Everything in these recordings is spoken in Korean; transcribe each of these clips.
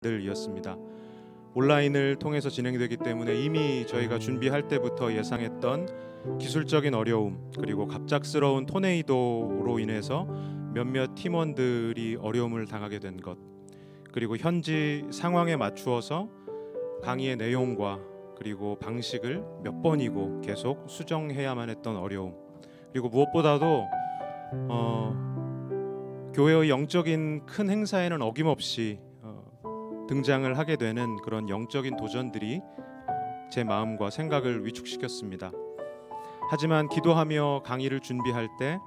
것들이었습니다. 온라인을 통해서 진행되기 때문에 이미 저희가 준비할 때부터 예상했던 기술적인 어려움, 그리고 갑작스러운 토네이도로 인해서 몇몇 팀원들이 어려움을 당하게 된 것, 그리고 현지 상황에 맞추어서 강의의 내용과 그리고 방식을 몇 번이고 계속 수정해야만 했던 어려움, 그리고 무엇보다도 교회의 영적인 큰 행사에는 어김없이 등장을 하게 되는 그런 영적인 도전들이 제 마음과 생각을 위축시켰습니다. 하지만 기도하며 강의를 준비할 때,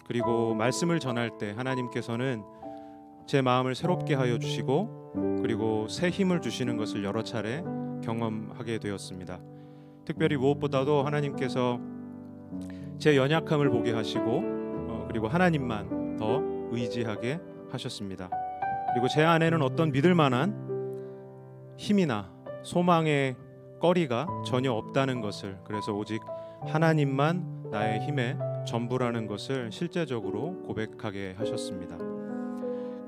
그리고 말씀을 전할 때 하나님께서는 제 마음을 새롭게 하여 주시고 그리고 새 힘을 주시는 것을 여러 차례 경험하게 되었습니다. 특별히 무엇보다도 하나님께서 제 연약함을 보게 하시고 그리고 하나님만 더 의지하게 하셨습니다. 그리고 제 안에는 어떤 믿을 만한 힘이나 소망의 거리가 전혀 없다는 것을, 그래서 오직 하나님만 나의 힘의 전부라는 것을 실제적으로 고백하게 하셨습니다.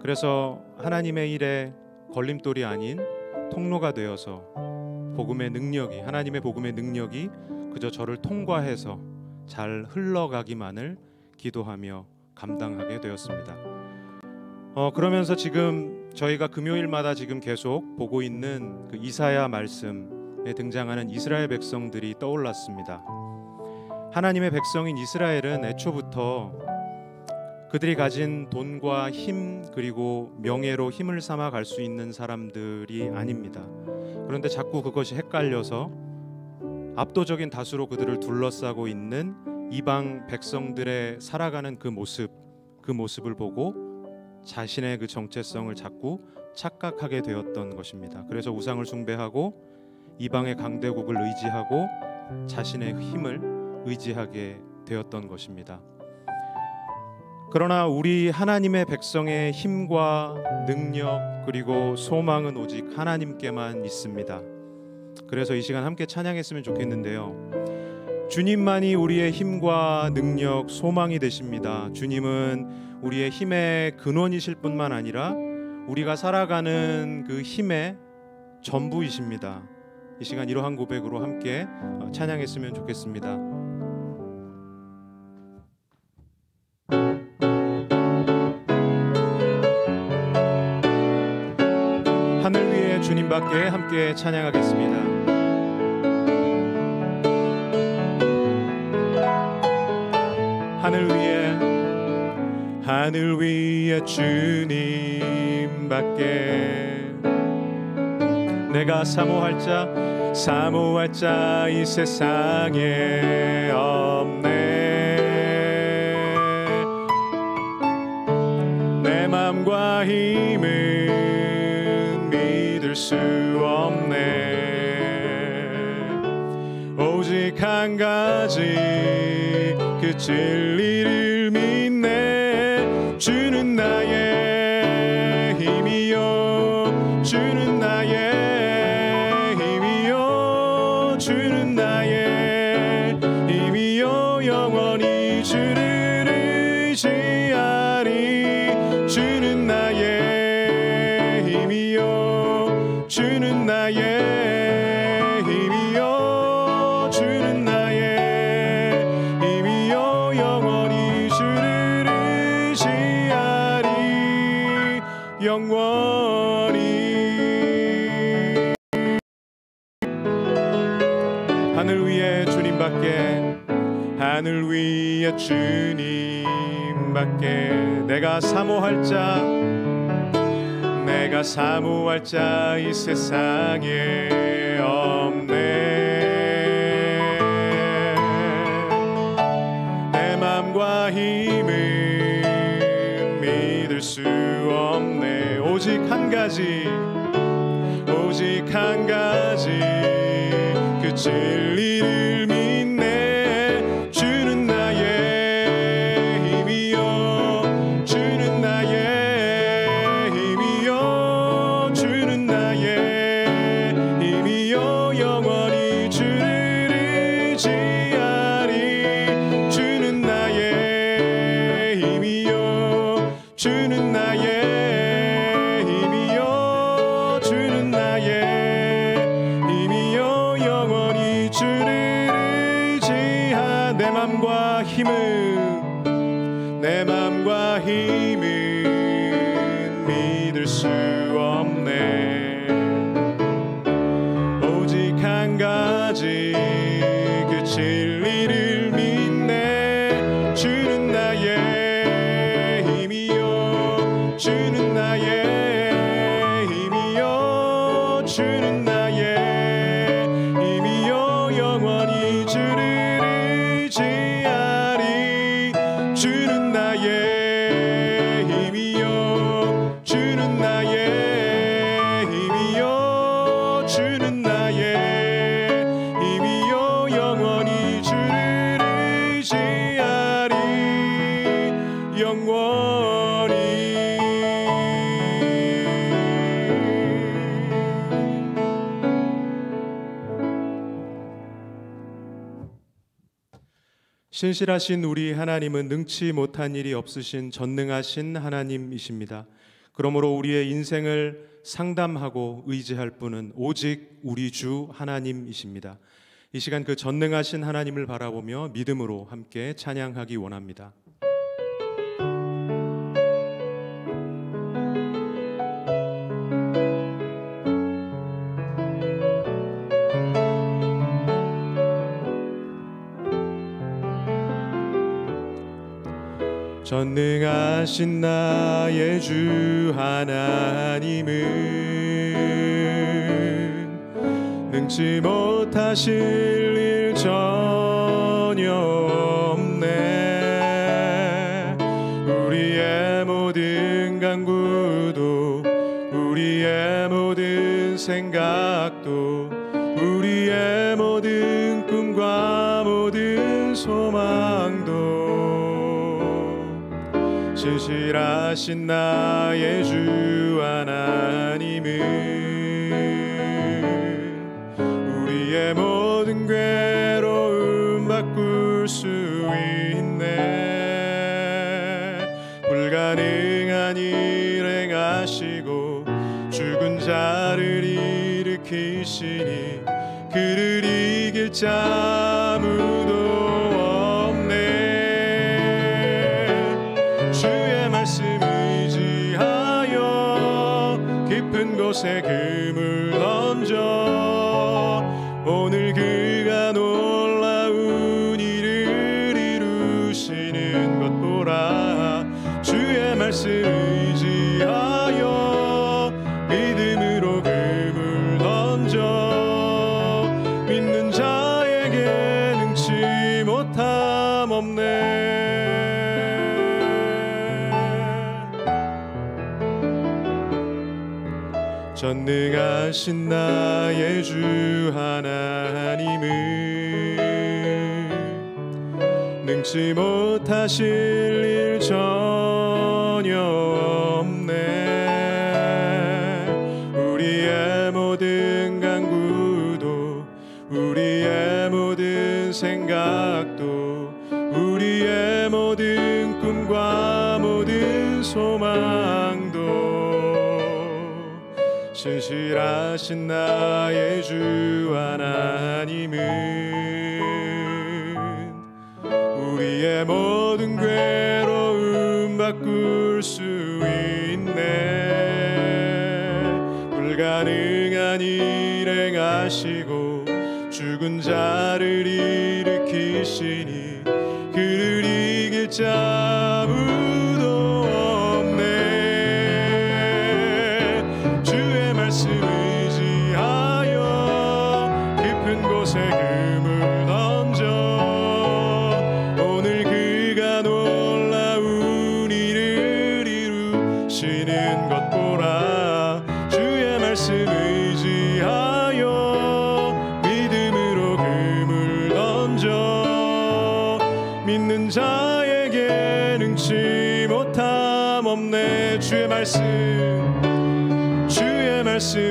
그래서 하나님의 일에 걸림돌이 아닌 통로가 되어서 복음의 능력이, 하나님의 복음의 능력이 그저 저를 통과해서 잘 흘러가기만을 기도하며 감당하게 되었습니다. 그러면서 지금 저희가 금요일마다 지금 계속 보고 있는 그 이사야 말씀에 등장하는 이스라엘 백성들이 떠올랐습니다. 하나님의 백성인 이스라엘은 애초부터 그들이 가진 돈과 힘 그리고 명예로 힘을 삼아 갈 수 있는 사람들이 아닙니다. 그런데 자꾸 그것이 헷갈려서 압도적인 다수로 그들을 둘러싸고 있는 이방 백성들의 살아가는 그 모습을 보고 자신의 그 정체성을 자꾸 착각하게 되었던 것입니다. 그래서 우상을 숭배하고 이방의 강대국을 의지하고 자신의 힘을 의지하게 되었던 것입니다. 그러나 우리 하나님의 백성의 힘과 능력 그리고 소망은 오직 하나님께만 있습니다. 그래서 이 시간 함께 찬양했으면 좋겠는데요. 주님만이 우리의 힘과 능력, 소망이 되십니다. 주님은 우리의 힘의 근원이실 뿐만 아니라 우리가 살아가는 그 힘의 전부이십니다. 이 시간 이러한 고백으로 함께 찬양했으면 좋겠습니다. 하늘 위에 주님밖에 함께 찬양하겠습니다. 하늘 위에 주님밖에 내가 사모할 자 이 세상에 없네. 내 맘과 힘은 믿을 수 없네. 오직 한 가지 그 진리를 믿네. 주는 나의 힘이요, 주는 나의 힘이요, 주는 나의 힘이요. 영원히 주를 의지하리. 주는 나의 힘이요, 주는 나의 힘이요, 주는 나의 힘이요. 영원히 주를 의지하리. 영원히. 하늘 위에 주님밖에, 하늘 위에 주님밖에 내가 사모할 자 이 세상에 없네. 내 맘과 힘은 믿을 수 없네. 오직 한 가지 그 진리를 믿네. 주는 나의 힘이요, 주는 나의 힘이요, 주는 나의 힘이요. 영원히 주를 의지하리. 주는 나의 힘이요, 주는 나의 힘이요, 주는 힘은 내 맘과 힘은 믿을 수 없네. 오직 한 가지 그 진리를 믿네. 주는 나의 힘이요, 주는 나의 힘이요, 주는 나의 힘이요. 영원히 주를 의지하리. 주는 나의 힘이요, 주는 나의 힘이요, 주는 나의 힘이요. 영원히 주를 의지하리. 영원히. 신실하신 우리 하나님은 능치 못한 일이 없으신 전능하신 하나님이십니다. 그러므로 우리의 인생을 상담하고 의지할 분은 오직 우리 주 하나님이십니다. 이 시간 그 전능하신 하나님을 바라보며 믿음으로 함께 찬양하기 원합니다. 전능하신 나의 주 하나님은 능치 못하실 일 전혀 없네. 우리의 모든 간구도, 우리의 모든 생각도, 우리의 모든 꿈과 모든 소망도 신실하신 나의 주 하나님은 우리의 모든 괴로움 바꿀 수 있네. 불가능한 일 행하시고 죽은 자를 일으키시니 그를 이길 자 아무도 곳에 금을 던져 오늘 그가 놀라운 일을 이루시는 것 보라. 주의 말씀 의지하여 믿음으로 금을 던져 믿는 자에게 능치 못함 없네. 전능하신 나의 주 하나님은 능치 못하실 일 전혀 없네. 우리의 모든 간구도, 우리의 모든 생각도, 우리의 모든 꿈과 모든 소망도 신실하신 나의 주 하나님은 우리의 모든 괴로움 바꿀 수 있네. 불가능한 일 행하시고 죽은 자를 일으키시니 그를 이길 자 아무도 없네. 주의 말씀 의지하여 깊은 곳에 금을 던져 오늘 그가 놀라운 일을 이루시는 것 보라. 주의 말씀 의지하여 믿음으로 금을 던져 믿는 자에게 능치 못함 없네. 주의 말씀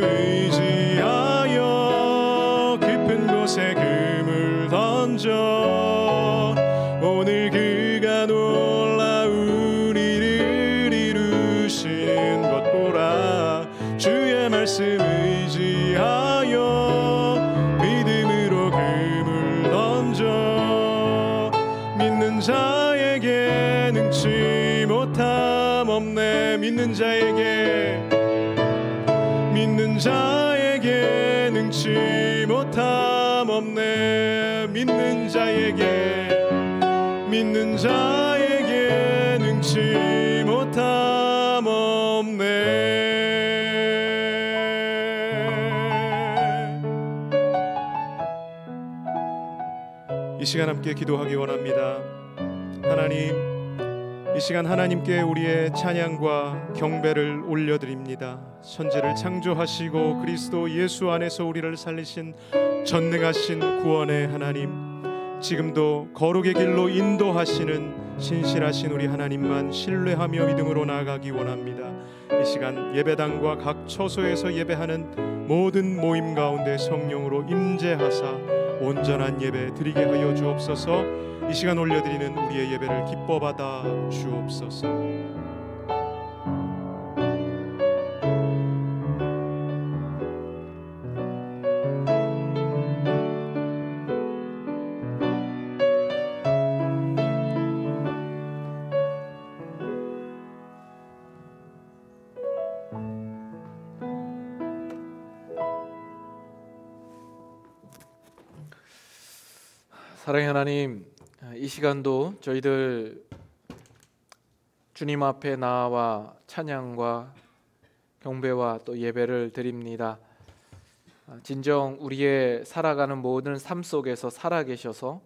의지하여 깊은 곳에 금을 던져 오늘 그가 놀라운 일을 이루시는 것 보라. 주의 말씀 의지하여 믿음으로 금을 던져 믿는 믿는 자에게 능치 못함 없네. 믿는 자에게 능치 못함 없네. 믿는 자에게 능치 못함 없네. 이 시간 함께 기도하기 원합니다. 하나님, 이 시간 하나님께 우리의 찬양과 경배를 올려드립니다. 천지를 창조하시고 그리스도 예수 안에서 우리를 살리신 전능하신 구원의 하나님, 지금도 거룩의 길로 인도하시는 신실하신 우리 하나님만 신뢰하며 믿음으로 나아가기 원합니다. 이 시간 예배당과 각 처소에서 예배하는 모든 모임 가운데 성령으로 임재하사 온전한 예배 드리게 하여 주옵소서. 이 시간 올려드리는 우리의 예배를 기뻐 받아 주옵소서. 사랑의 하나님, 이 시간도 저희들 주님 앞에 나와 찬양과 경배와 또 예배를 드립니다. 진정 우리의 살아가는 모든 삶 속에서 살아계셔서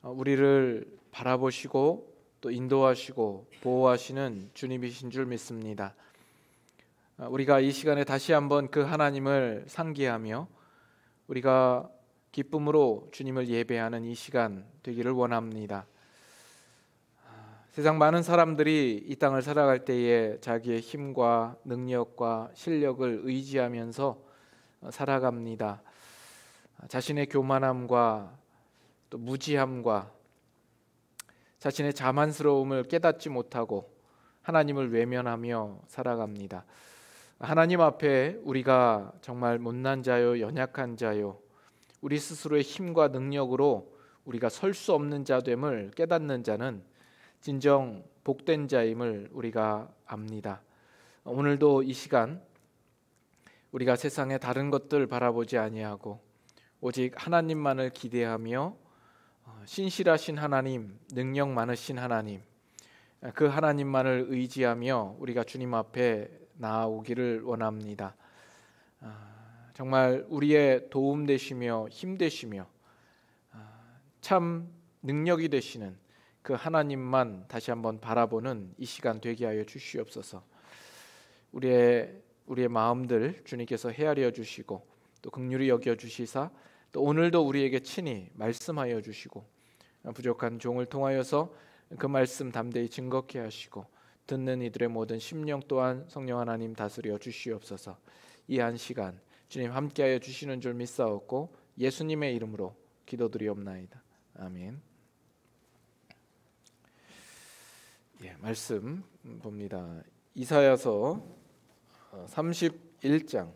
우리를 바라보시고 또 인도하시고 보호하시는 주님이신 줄 믿습니다. 우리가 이 시간에 다시 한번 그 하나님을 상기하며 우리가 기쁨으로 주님을 예배하는 이 시간 되기를 원합니다. 세상 많은 사람들이 이 땅을 살아갈 때에 자기의 힘과 능력과 실력을 의지하면서 살아갑니다. 자신의 교만함과 또 무지함과 자신의 자만스러움을 깨닫지 못하고 하나님을 외면하며 살아갑니다. 하나님 앞에 우리가 정말 못난 자요, 연약한 자요, 우리 스스로의 힘과 능력으로 우리가 설 수 없는 자됨을 깨닫는 자는 진정 복된 자임을 우리가 압니다. 오늘도 이 시간 우리가 세상의 다른 것들 바라보지 아니하고 오직 하나님만을 기대하며 신실하신 하나님, 능력 많으신 하나님, 그 하나님만을 의지하며 우리가 주님 앞에 나아오기를 원합니다. 정말 우리의 도움 되시며 힘 되시며 참 능력이 되시는 그 하나님만 다시 한번 바라보는 이 시간 되게 하여 주시옵소서. 우리의 마음들 주님께서 헤아려 주시고 또 긍휼히 여겨 주시사 또 오늘도 우리에게 친히 말씀하여 주시고 부족한 종을 통하여서 그 말씀 담대히 증거케 하시고 듣는 이들의 모든 심령 또한 성령 하나님 다스려 주시옵소서. 이 한 시간 주님 함께하여 주시는 줄 믿사옵고 예수님의 이름으로 기도드리옵나이다. 아멘. 말씀 봅니다. 이사야서 31장.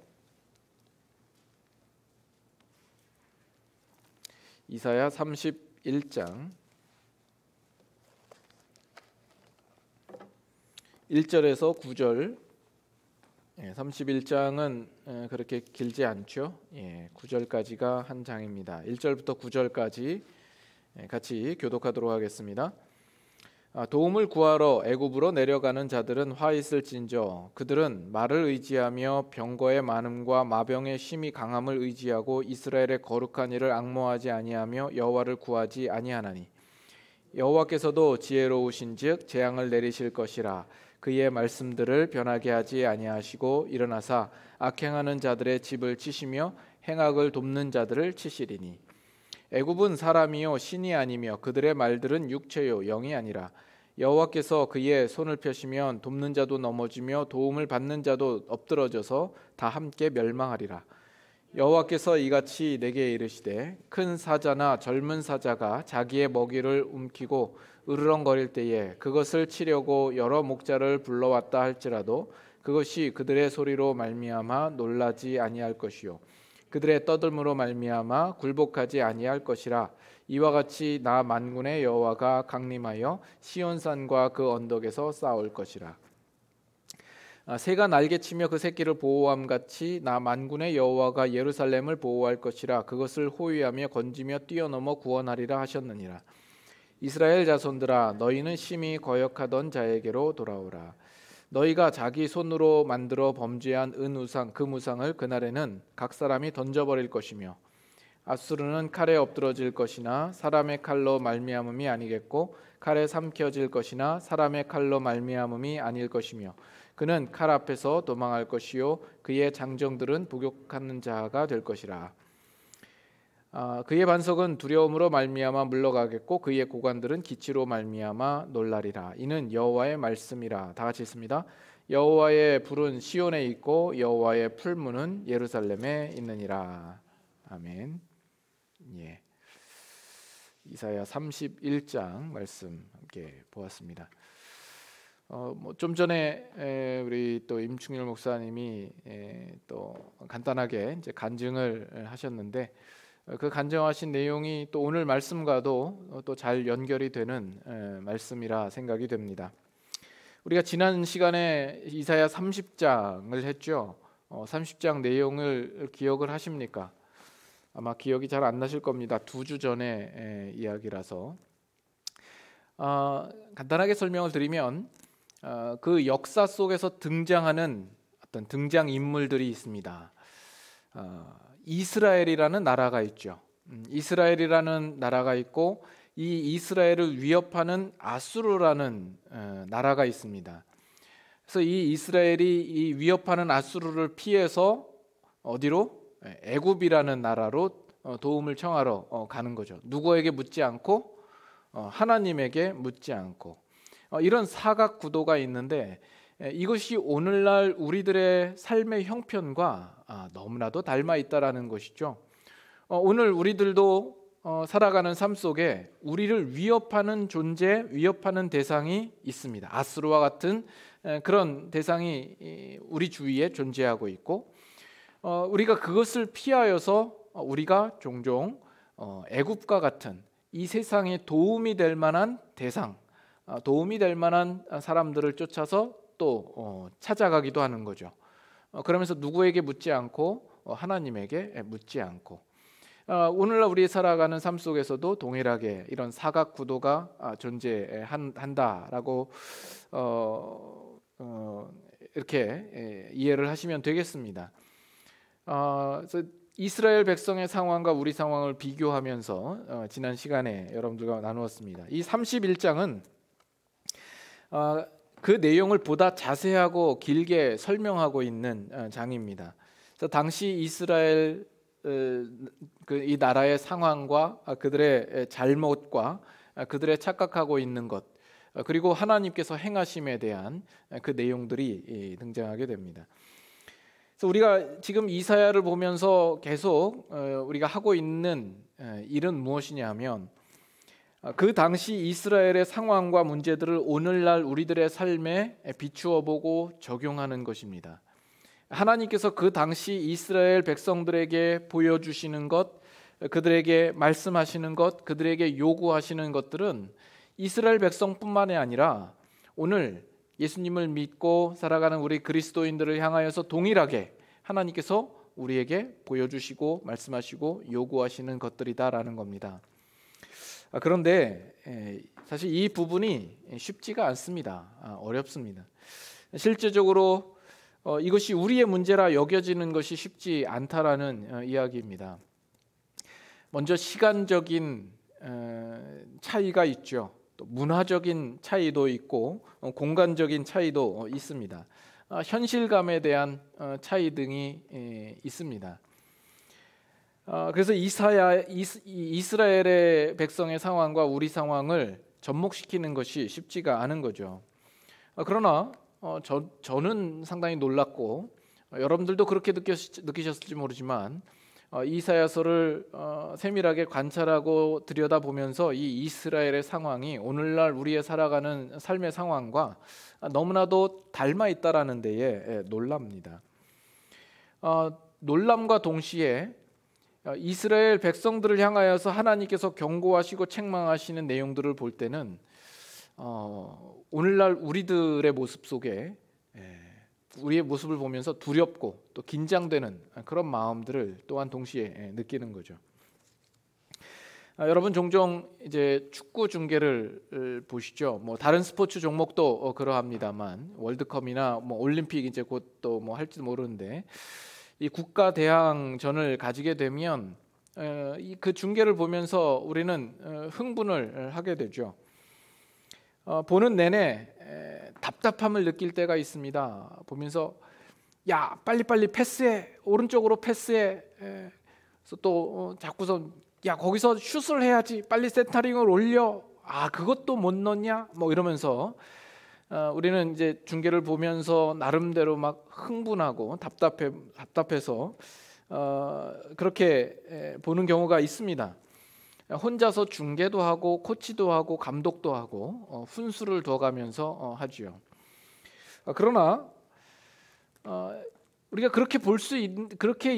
이사야 31장 1절에서 9절. 31장은 그렇게 길지 않죠. 9절까지가 한 장입니다. 1절부터 9절까지 같이 교독하도록 하겠습니다. 도움을 구하러 애굽으로 내려가는 자들은 화 있을진저 그들은 말을 의지하며 병거의 많음과 마병의 심히 강함을 의지하고 이스라엘의 거룩한 이를 앙모하지 아니하며 여호와를 구하지 아니하나니 여호와께서도 지혜로우신즉 재앙을 내리실 것이라. 그의 말씀들을 변하게 하지 아니하시고 일어나사 악행하는 자들의 집을 치시며 행악을 돕는 자들을 치시리니 애굽은 사람이요 신이 아니며 그들의 말들은 육체요 영이 아니라 여호와께서 그의 손을 펴시면 돕는 자도 넘어지며 도움을 받는 자도 엎드러져서 다 함께 멸망하리라. 여호와께서 이같이 내게 이르시되 큰 사자나 젊은 사자가 자기의 먹이를 움키고 으르렁거릴 때에 그것을 치려고 여러 목자를 불러왔다 할지라도 그것이 그들의 소리로 말미암아 놀라지 아니할 것이요 그들의 떠들므로 말미암아 굴복하지 아니할 것이라. 이와 같이 나 만군의 여호와가 강림하여 시온산과 그 언덕에서 싸울 것이라. 새가 날개치며 그 새끼를 보호함 같이 나 만군의 여호와가 예루살렘을 보호할 것이라. 그것을 호위하며 건지며 뛰어넘어 구원하리라 하셨느니라. 이스라엘 자손들아, 너희는 심히 거역하던 자에게로 돌아오라. 너희가 자기 손으로 만들어 범죄한 은우상 그 무상을 그날에는 각 사람이 던져버릴 것이며, 아수르는 칼에 엎드러질 것이나 사람의 칼로 말미암음이 아니겠고, 칼에 삼켜질 것이나 사람의 칼로 말미암음이 아닐 것이며, 그는 칼 앞에서 도망할 것이요 그의 장정들은 부욕하는 자가 될 것이라. 그의 반석은 두려움으로 말미암아 물러가겠고, 그의 고관들은 기치로 말미암아 놀라리라. 이는 여호와의 말씀이라. 다 같이 읽습니다. 여호와의 불은 시온에 있고 여호와의 풀무는 예루살렘에 있느니라. 아멘. 예. 이사야 31장 말씀 함께 보았습니다. 좀 전에 우리 또 임충일 목사님이 또 간단하게 이제 간증을 하셨는데, 그 간증하신 내용이 또 오늘 말씀과도 또 잘 연결이 되는 말씀이라 생각이 됩니다. 우리가 지난 시간에 이사야 30장을 했죠. 30장 내용을 기억을 하십니까? 아마 기억이 잘 안 나실 겁니다. 2주 전에 이야기라서. 간단하게 설명을 드리면, 그 역사 속에서 등장하는 어떤 등장 인물들이 있습니다. 이스라엘이라는 나라가 있죠. 이스라엘이라는 나라가 있고, 이 이스라엘을 위협하는 아수르라는 나라가 있습니다. 그래서 이 이스라엘이 이 위협하는 아수르를 피해서 어디로? 애굽이라는 나라로 도움을 청하러 가는 거죠. 누구에게 묻지 않고, 하나님에게 묻지 않고. 이런 사각 구도가 있는데, 이것이 오늘날 우리들의 삶의 형편과 너무나도 닮아 있다라는 것이죠. 오늘 우리들도 살아가는 삶 속에 우리를 위협하는 존재, 위협하는 대상이 있습니다. 아수르와 같은 그런 대상이 우리 주위에 존재하고 있고, 우리가 그것을 피하여서 우리가 종종 애굽과 같은 이 세상에 도움이 될 만한 대상, 도움이 될 만한 사람들을 쫓아서 또 찾아가기도 하는 거죠. 그러면서 누구에게 묻지 않고 하나님에게 묻지 않고, 오늘날 우리 살아가는 삶 속에서도 동일하게 이런 사각 구도가 존재한다라고 이렇게 이해를 하시면 되겠습니다. 그래서 이스라엘 백성의 상황과 우리 상황을 비교하면서 지난 시간에 여러분들과 나누었습니다. 이 31장은 그 내용을 보다 자세하고 길게 설명하고 있는 장입니다. 그래서 당시 이스라엘 이 나라의 상황과 그들의 잘못과 그들의 착각하고 있는 것, 그리고 하나님께서 행하심에 대한 그 내용들이 등장하게 됩니다. 그래서 우리가 지금 이사야를 보면서 계속 우리가 하고 있는 일은 무엇이냐면, 그 당시 이스라엘의 상황과 문제들을 오늘날 우리들의 삶에 비추어 보고 적용하는 것입니다. 하나님께서 그 당시 이스라엘 백성들에게 보여주시는 것, 그들에게 말씀하시는 것, 그들에게 요구하시는 것들은 이스라엘 백성뿐만이 아니라 오늘 예수님을 믿고 살아가는 우리 그리스도인들을 향하여서 동일하게 하나님께서 우리에게 보여주시고 말씀하시고 요구하시는 것들이다라는 겁니다. 그런데 사실 이 부분이 쉽지가 않습니다. 어렵습니다. 실제적으로 이것이 우리의 문제라 여겨지는 것이 쉽지 않다라는 이야기입니다. 먼저 시간적인 차이가 있죠. 또 문화적인 차이도 있고 공간적인 차이도 있습니다. 현실감에 대한 차이 등이 있습니다. 그래서 이스라엘의 백성의 상황과 우리 상황을 접목시키는 것이 쉽지가 않은 거죠. 그러나 저는 상당히 놀랐고, 여러분들도 그렇게 느끼셨을지 모르지만, 이사야서를 세밀하게 관찰하고 들여다보면서 이 이스라엘의 상황이 오늘날 우리의 살아가는 삶의 상황과 너무나도 닮아 있다라는 데에 놀랍니다. 놀람과 동시에 이스라엘 백성들을 향하여서 하나님께서 경고하시고 책망하시는 내용들을 볼 때는 오늘날 우리들의 모습 속에 우리의 모습을 보면서 두렵고 또 긴장되는 그런 마음들을 또한 동시에 느끼는 거죠. 여러분 종종 이제 축구 중계를 보시죠. 뭐 다른 스포츠 종목도 그러합니다만 월드컵이나 뭐 올림픽 이제 곧 또 뭐 할지도 모르는데 이 국가 대항전을 가지게 되면 그 중계를 보면서 우리는 흥분을 하게 되죠. 보는 내내 답답함을 느낄 때가 있습니다. 보면서 야 빨리빨리 패스해, 오른쪽으로 패스해. 그래서 또 자꾸서 야 거기서 슛을 해야지, 빨리 센터링을 올려. 그것도 못 넣냐? 뭐 이러면서 우리는 이제 중계를 보면서 나름대로 막 흥분하고 답답해서 그렇게 보는 경우가 있습니다. 혼자서 중계도 하고 코치도 하고 감독도 하고 훈수를 둬가면서 하지요. 그러나 우리가 그렇게 그렇게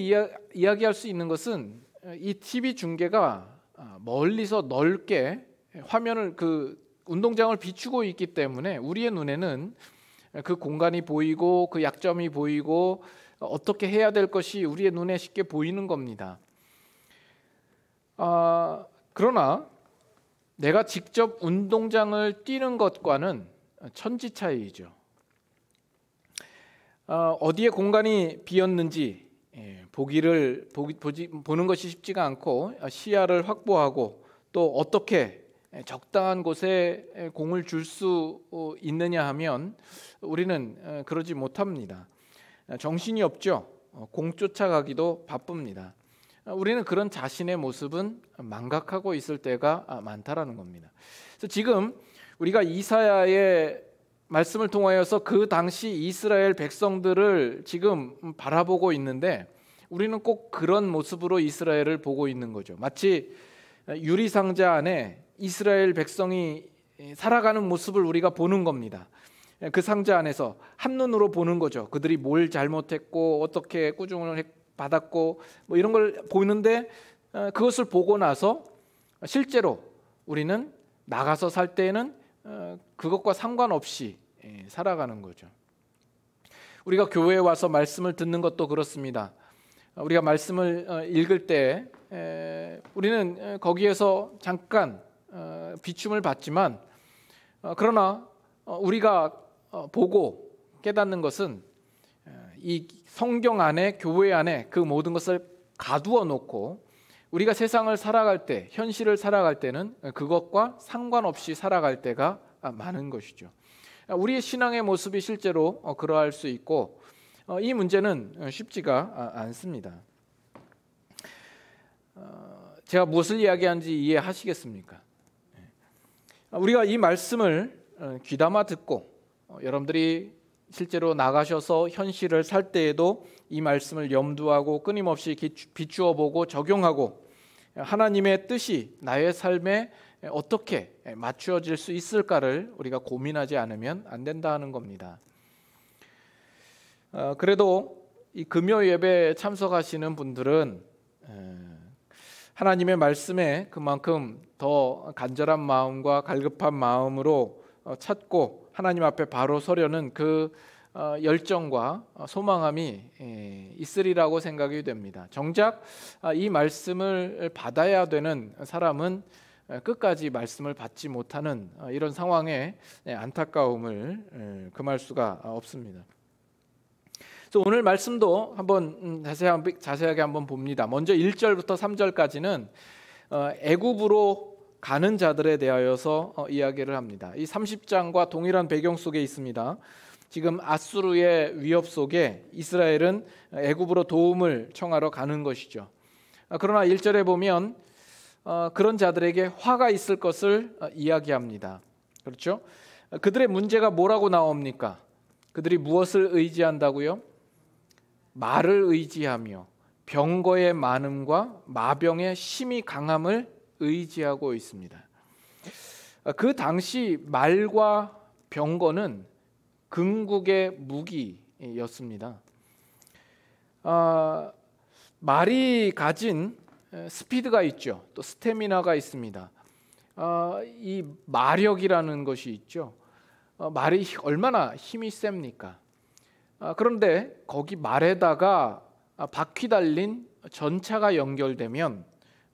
이야기할 수 있는 것은 이 TV 중계가 멀리서 넓게 화면을 그 운동장을 비추고 있기 때문에 우리의 눈에는 그 공간이 보이고 그 약점이 보이고 어떻게 해야 될 것이 우리의 눈에 쉽게 보이는 겁니다. 그러나 내가 직접 운동장을 뛰는 것과는 천지 차이죠. 어디에 공간이 비었는지 보는 것이 쉽지가 않고 시야를 확보하고 또 어떻게 적당한 곳에 공을 줄 수 있느냐 하면 우리는 그러지 못합니다. 정신이 없죠. 공 쫓아가기도 바쁩니다. 우리는 그런 자신의 모습은 망각하고 있을 때가 많다라는 겁니다. 그래서 지금 우리가 이사야의 말씀을 통하여서 그 당시 이스라엘 백성들을 지금 바라보고 있는데 우리는 꼭 그런 모습으로 이스라엘을 보고 있는 거죠. 마치 유리상자 안에 이스라엘 백성이 살아가는 모습을 우리가 보는 겁니다. 그 상자 안에서 한눈으로 보는 거죠. 그들이 뭘 잘못했고 어떻게 꾸중을 받았고 뭐 이런 걸 보는데 그것을 보고 나서 실제로 우리는 나가서 살 때에는 그것과 상관없이 살아가는 거죠. 우리가 교회에 와서 말씀을 듣는 것도 그렇습니다. 우리가 말씀을 읽을 때 우리는 거기에서 잠깐 비춤을 받지만 그러나 우리가 보고 깨닫는 것은 이 성경 안에 교회 안에 그 모든 것을 가두어 놓고 우리가 세상을 살아갈 때 현실을 살아갈 때는 그것과 상관없이 살아갈 때가 많은 것이죠. 우리의 신앙의 모습이 실제로 그러할 수 있고 이 문제는 쉽지가 않습니다. 제가 무엇을 이야기하는지 이해하시겠습니까? 우리가 이 말씀을 귀담아 듣고 여러분들이 실제로 나가셔서 현실을 살 때에도 이 말씀을 염두하고 끊임없이 비추어 보고 적용하고 하나님의 뜻이 나의 삶에 어떻게 맞추어질 수 있을까를 우리가 고민하지 않으면 안 된다는 겁니다. 그래도 이 금요 예배에 참석하시는 분들은 하나님의 말씀에 그만큼 더 간절한 마음과 갈급한 마음으로 찾고 하나님 앞에 바로 서려는 그 열정과 소망함이 있으리라고 생각이 됩니다. 정작 이 말씀을 받아야 되는 사람은 끝까지 말씀을 받지 못하는 이런 상황에 안타까움을 금할 수가 없습니다. 그래서 오늘 말씀도 한번 자세하게 한번 봅니다. 먼저 1절부터 3절까지는 애굽으로 가는 자들에 대하여서 이야기를 합니다. 이 30장과 동일한 배경 속에 있습니다. 지금 아수르의 위협 속에 이스라엘은 애굽으로 도움을 청하러 가는 것이죠. 그러나 1절에 보면 그런 자들에게 화가 있을 것을 이야기합니다. 그렇죠? 그들의 문제가 뭐라고 나옵니까? 그들이 무엇을 의지한다고요? 말을 의지하며 병거의 많음과 마병의 심히 강함을 의지하고 있습니다. 그 당시 말과 병거는 궁극의 무기였습니다. 말이 가진 스피드가 있죠. 또 스태미나가 있습니다. 이 마력이라는 것이 있죠. 말이 얼마나 힘이 셉니까? 그런데 거기 말에다가 바퀴 달린 전차가 연결되면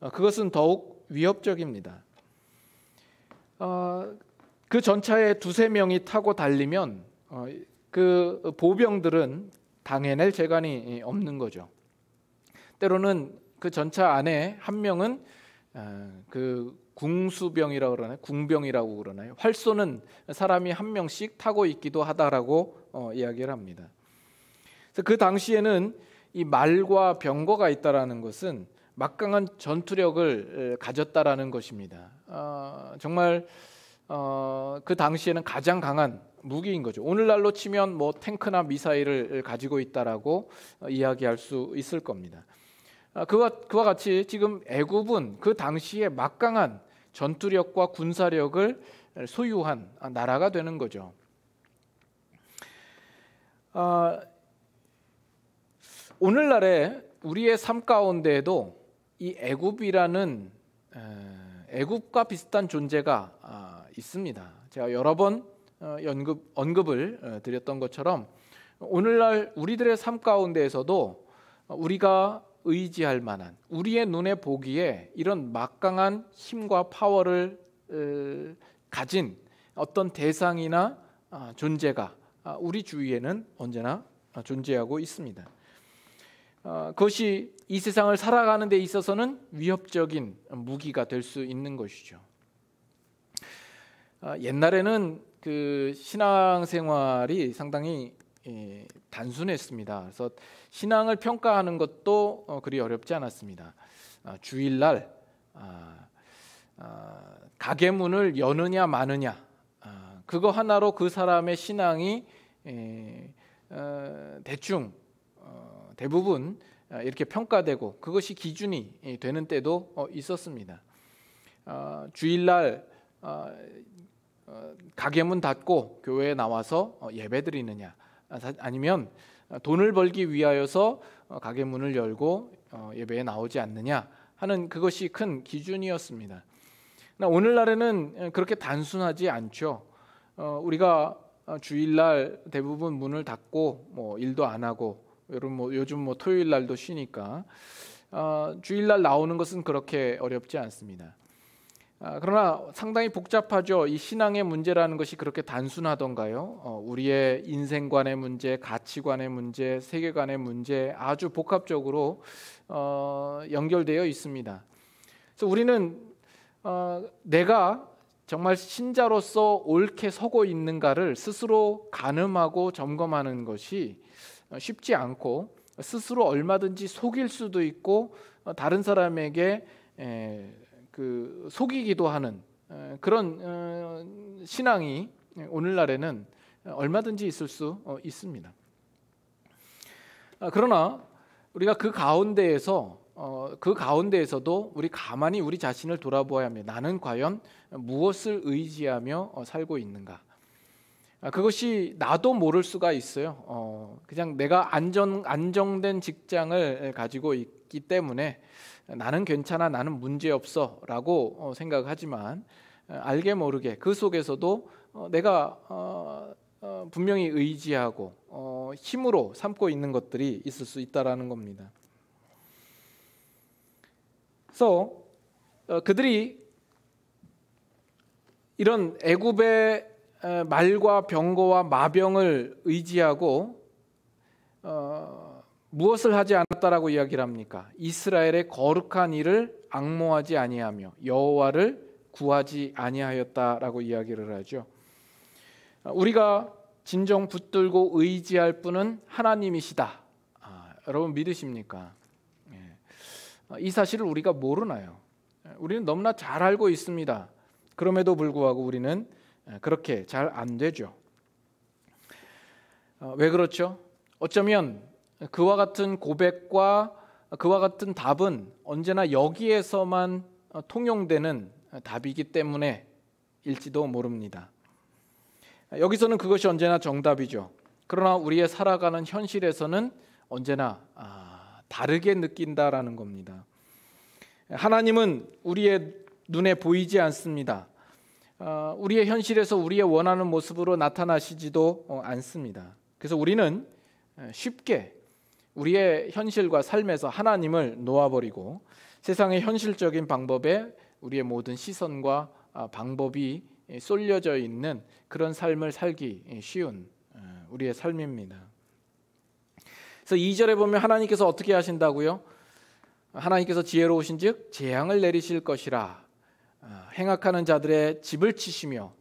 그것은 더욱 위협적입니다. 그 전차에 두세 명이 타고 달리면 그 보병들은 당해낼 재간이 없는 거죠. 때로는 그 전차 안에 한 명은 그 궁수병이라고 그러나요? 궁병이라고 그러나요? 활 쏘는 사람이 한 명씩 타고 있기도 하다라고 이야기를 합니다. 그래서 그 당시에는 이 말과 병거가 있다라는 것은 막강한 전투력을 가졌다라는 것입니다. 정말 그 당시에는 가장 강한 무기인 거죠. 오늘날로 치면 뭐 탱크나 미사일을 가지고 있다라고 이야기할 수 있을 겁니다. 그와 같이 지금 애굽은 그 당시에 막강한 전투력과 군사력을 소유한 나라가 되는 거죠. 오늘날에 우리의 삶 가운데에도 이 애굽이라는 애굽과 비슷한 존재가 있습니다. 제가 여러 번 언급을 드렸던 것처럼 오늘날 우리들의 삶 가운데에서도 우리가 의지할 만한, 우리의 눈에 보기에 이런 막강한 힘과 파워를 가진 어떤 대상이나 존재가 우리 주위에는 언제나 존재하고 있습니다. 그것이 이 세상을 살아가는 데 있어서는 위협적인 무기가 될 수 있는 것이죠. 옛날에는 그 신앙생활이 상당히 단순했습니다. 그래서 신앙을 평가하는 것도 그리 어렵지 않았습니다. 주일날 가게 문을 여느냐 마느냐, 그거 하나로 그 사람의 신앙이 대충 대부분 이렇게 평가되고 그것이 기준이 되는 때도 있었습니다. 주일날 가게 문 닫고 교회에 나와서 예배드리느냐, 아니면 돈을 벌기 위하여서 가게 문을 열고 예배에 나오지 않느냐 하는 그것이 큰 기준이었습니다. 오늘날에는 그렇게 단순하지 않죠. 우리가 주일날 대부분 문을 닫고 뭐 일도 안 하고 요즘 뭐 토요일 날도 쉬니까 주일날 나오는 것은 그렇게 어렵지 않습니다. 그러나 상당히 복잡하죠. 이 신앙의 문제라는 것이 그렇게 단순하던가요? 우리의 인생관의 문제, 가치관의 문제, 세계관의 문제 아주 복합적으로 연결되어 있습니다. 그래서 우리는 내가 정말 신자로서 옳게 서고 있는가를 스스로 가늠하고 점검하는 것이 쉽지 않고 스스로 얼마든지 속일 수도 있고 다른 사람에게 속이기도 하는 그런 신앙이 오늘날에는 얼마든지 있을 수 있습니다. 그러나 우리가 그 가운데에서도 우리 가만히 우리 자신을 돌아보아야 합니다. 나는 과연 무엇을 의지하며 살고 있는가? 그것이 나도 모를 수가 있어요. 그냥 내가 안정된 직장을 가지고 있기 때문에 나는 괜찮아, 나는 문제 없어라고 생각하지만 알게 모르게 그 속에서도 내가 분명히 의지하고 힘으로 삼고 있는 것들이 있을 수 있다라는 겁니다. 그래서 그들이 이런 애굽의 말과 병거와 마병을 의지하고 무엇을 하지 않았다라고 이야기를 합니까? 이스라엘의 거룩한 일을 앙모하지 아니하며 여호와를 구하지 아니하였다라고 이야기를 하죠. 우리가 진정 붙들고 의지할 분은 하나님이시다. 여러분 믿으십니까? 이 사실을 우리가 모르나요? 우리는 너무나 잘 알고 있습니다. 그럼에도 불구하고 우리는 그렇게 잘 안 되죠. 왜 그렇죠? 어쩌면 그와 같은 고백과 그와 같은 답은 언제나 여기에서만 통용되는 답이기 때문에일지도 모릅니다. 여기서는 그것이 언제나 정답이죠. 그러나 우리의 살아가는 현실에서는 언제나 다르게 느낀다라는 겁니다. 하나님은 우리의 눈에 보이지 않습니다. 우리의 현실에서 우리의 원하는 모습으로 나타나시지도 않습니다. 그래서 우리는 쉽게 우리의 현실과 삶에서 하나님을 놓아버리고 세상의 현실적인 방법에 우리의 모든 시선과 방법이 쏠려져 있는 그런 삶을 살기 쉬운 우리의 삶입니다. 그래서 2절에 보면 하나님께서 어떻게 하신다고요? 하나님께서 지혜로우신즉 재앙을 내리실 것이라. 행악하는 자들의 집을 치시며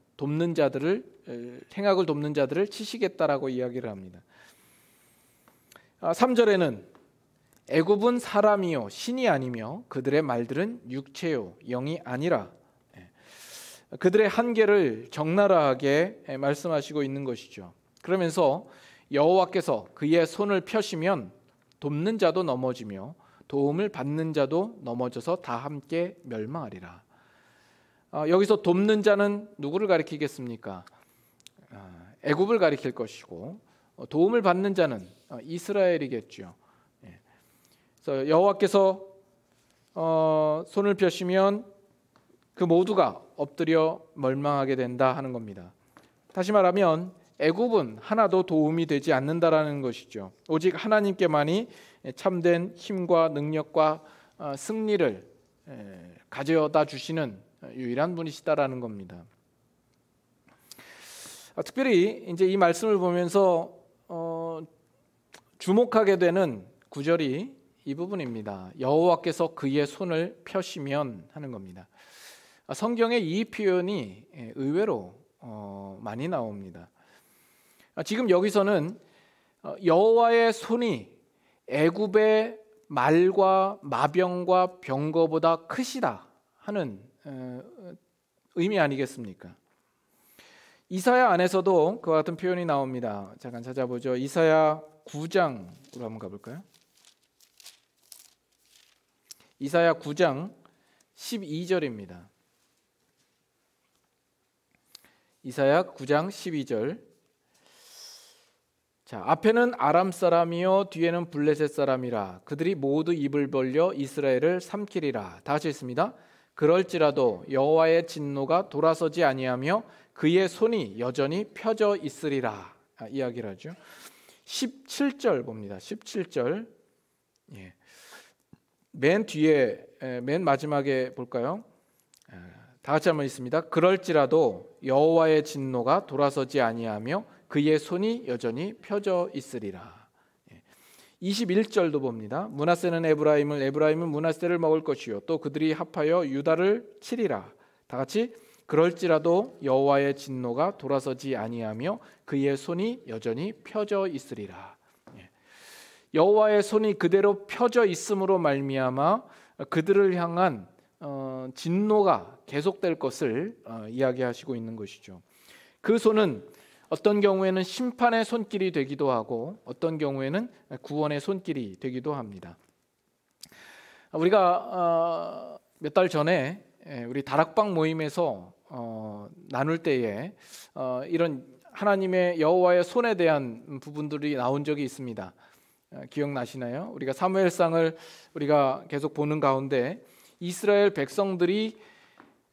행악을 돕는 자들을 치시겠다라고 이야기를 합니다. 3절에는 애굽은 사람이요 신이 아니며 그들의 말들은 육체요 영이 아니라. 그들의 한계를 적나라하게 말씀하시고 있는 것이죠. 그러면서 여호와께서 그의 손을 펴시면 돕는 자도 넘어지며 도움을 받는 자도 넘어져서 다 함께 멸망하리라. 여기서 돕는 자는 누구를 가리키겠습니까? 애굽을 가리킬 것이고 도움을 받는 자는 이스라엘이겠죠. 그래서 여호와께서 손을 펴시면 그 모두가 엎드려 멸망하게 된다 하는 겁니다. 다시 말하면 애굽은 하나도 도움이 되지 않는다라는 것이죠. 오직 하나님께만이 참된 힘과 능력과 승리를 가져다 주시는 유일한 분이시다라는 겁니다. 특별히 이제 이 말씀을 보면서 주목하게 되는 구절이 이 부분입니다. 여호와께서 그의 손을 펴시면 하는 겁니다. 성경에 이 표현이 의외로 많이 나옵니다. 지금 여기서는 여호와의 손이 애굽의 말과 마병과 병거보다 크시다 하는 의미 아니겠습니까? 이사야 안에서도 그와 같은 표현이 나옵니다. 잠깐 찾아보죠. 이사야 9장으로 한번 가볼까요? 이사야 9장 12절입니다. 이사야 9장 12절. 자, 앞에는 아람 사람이요 뒤에는 블레셋 사람이라. 그들이 모두 입을 벌려 이스라엘을 삼키리라. 다 같이 읽습니다. 그럴지라도 여호와의 진노가 돌아서지 아니하며 그의 손이 여전히 펴져 있으리라. 이야기를 하죠. 17절 봅니다. 17절. 예. 맨 뒤에 맨 마지막에 볼까요? 다 같이 한번 읽습니다. 그럴지라도 여호와의 진노가 돌아서지 아니하며 그의 손이 여전히 펴져 있으리라. 21절도 봅니다. 므낫세는 에브라임은 므낫세를 먹을 것이요 또 그들이 합하여 유다를 치리라. 다 같이 그럴지라도 여호와의 진노가 돌아서지 아니하며 그의 손이 여전히 펴져 있으리라. 여호와의 손이 그대로 펴져 있음으로 말미암아 그들을 향한 진노가 계속될 것을 이야기하시고 있는 것이죠. 그 손은 어떤 경우에는 심판의 손길이 되기도 하고 어떤 경우에는 구원의 손길이 되기도 합니다. 우리가 몇 달 전에 우리 다락방 모임에서 나눌 때에 이런 하나님의 여호와의 손에 대한 부분들이 나온 적이 있습니다. 기억나시나요? 우리가 사무엘상을 우리가 계속 보는 가운데 이스라엘 백성들이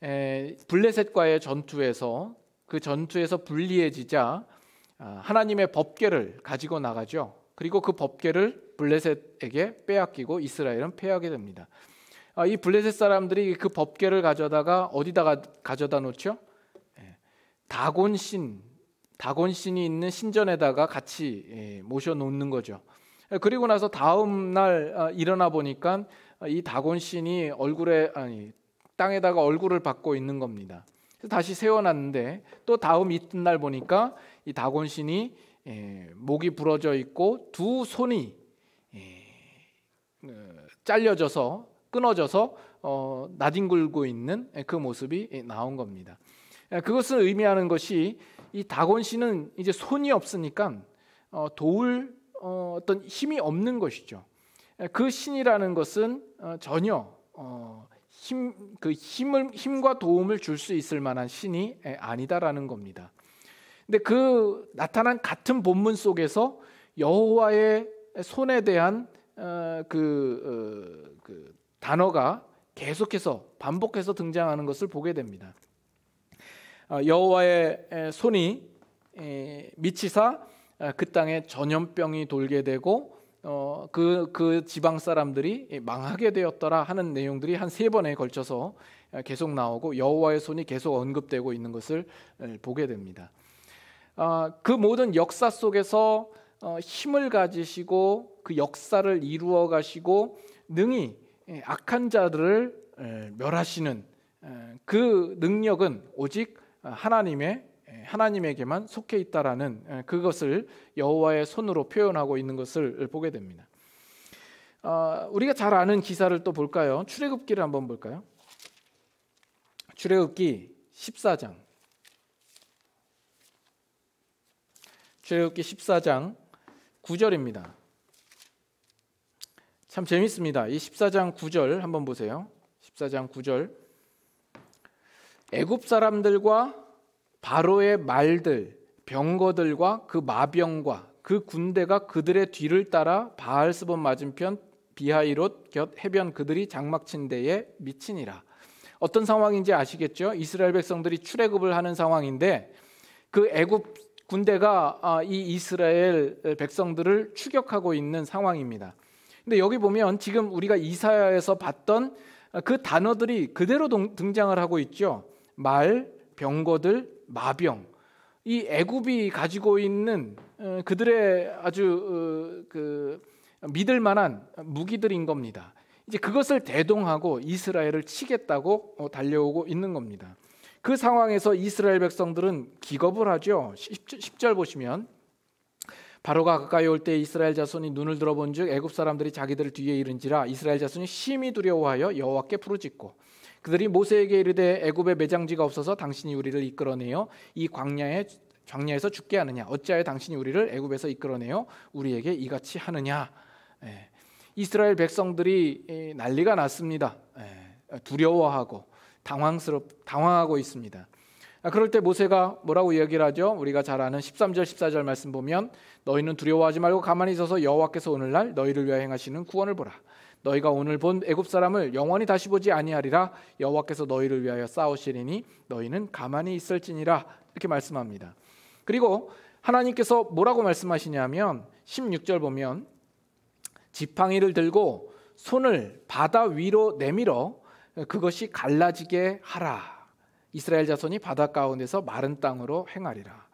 블레셋과의 전투에서 그 전투에서 불리해지자 하나님의 법궤를 가지고 나가죠. 그리고 그 법궤를 블레셋에게 빼앗기고 이스라엘은 패하게 됩니다. 이 블레셋 사람들이 그 법궤를 가져다가 어디다가 가져다 놓죠? 다곤신이 있는 신전에다가 같이 모셔 놓는 거죠. 그리고 나서 다음 날 일어나 보니까 이 다곤신이 땅에다가 얼굴을 받고 있는 겁니다. 다시 세워놨는데 또 다음 이튿날 보니까 이 다곤신이 목이 부러져 있고 두 손이 잘려져서 끊어져서 나뒹굴고 있는 그 모습이 나온 겁니다. 그것을 의미하는 것이 이 다곤신은 이제 손이 없으니까 도울 어떤 힘이 없는 것이죠. 그 신이라는 것은 전혀 힘과 도움을 줄 수 있을 만한 신이 아니다라는 겁니다. 근데 그 나타난 같은 본문 속에서 여호와의 손에 대한 그 단어가 계속해서 반복해서 등장하는 것을 보게 됩니다. 여호와의 손이 미치사 그 땅에 전염병이 돌게 되고 그 지방 사람들이 망하게 되었더라 하는 내용들이 한 3번에 걸쳐서 계속 나오고 여호와의 손이 계속 언급되고 있는 것을 보게 됩니다. 그 모든 역사 속에서 힘을 가지시고 그 역사를 이루어 가시고 능히 악한 자들을 멸하시는 그 능력은 오직 하나님에게만 속해 있다라는 그것을 여호와의 손으로 표현하고 있는 것을 보게 됩니다. 우리가 잘 아는 기사를 또 볼까요? 출애굽기를 한번 볼까요? 출애굽기 14장. 출애굽기 14장 9절입니다. 참 재밌습니다. 이 14장 9절 한번 보세요. 14장 9절. 애굽 사람들과 바로의 말들, 병거들과 그 마병과 그 군대가 그들의 뒤를 따라 바알스본 맞은편 비하이롯 곁 해변 그들이 장막 친 데에 미치니라. 어떤 상황인지 아시겠죠? 이스라엘 백성들이 출애굽을 하는 상황인데 그 애굽 군대가 이 이스라엘 백성들을 추격하고 있는 상황입니다. 근데 여기 보면 지금 우리가 이사야에서 봤던 그 단어들이 그대로 등장을 하고 있죠. 말, 병거들, 마병. 이 애굽이 가지고 있는 그들의 아주 믿을 만한 무기들인 겁니다. 이제 그것을 대동하고 이스라엘을 치겠다고 달려오고 있는 겁니다. 그 상황에서 이스라엘 백성들은 기겁을 하죠. 10절 보시면 바로가 가까이 올 때 이스라엘 자손이 눈을 들어본즉 애굽 사람들이 자기들 뒤에 이른지라 이스라엘 자손이 심히 두려워하여 여호와께 부르짖고 그들이 모세에게 이르되 애굽에 매장지가 없어서 당신이 우리를 이끌어내어 이 광야에서 죽게 하느냐 어찌하여 당신이 우리를 애굽에서 이끌어내어 우리에게 이같이 하느냐. 이스라엘 백성들이 난리가 났습니다. 두려워하고 당황하고 있습니다. 그럴 때 모세가 뭐라고 이야기를 하죠? 우리가 잘 아는 13절 14절 말씀 보면 너희는 두려워하지 말고 가만히 있어서 여호와께서 오늘날 너희를 위하여 행하시는 구원을 보라. 너희가 오늘 본 애굽 사람을 영원히 다시 보지 아니하리라. 여호와께서 너희를 위하여 싸우시리니 너희는 가만히 있을지니라. 이렇게 말씀합니다. 그리고 하나님께서 뭐라고 말씀하시냐면 16절 보면 지팡이를 들고 손을 바다 위로 내밀어 그것이 갈라지게 하라. 이스라엘 자손이 바다 가운데서 마른 땅으로 행하리라.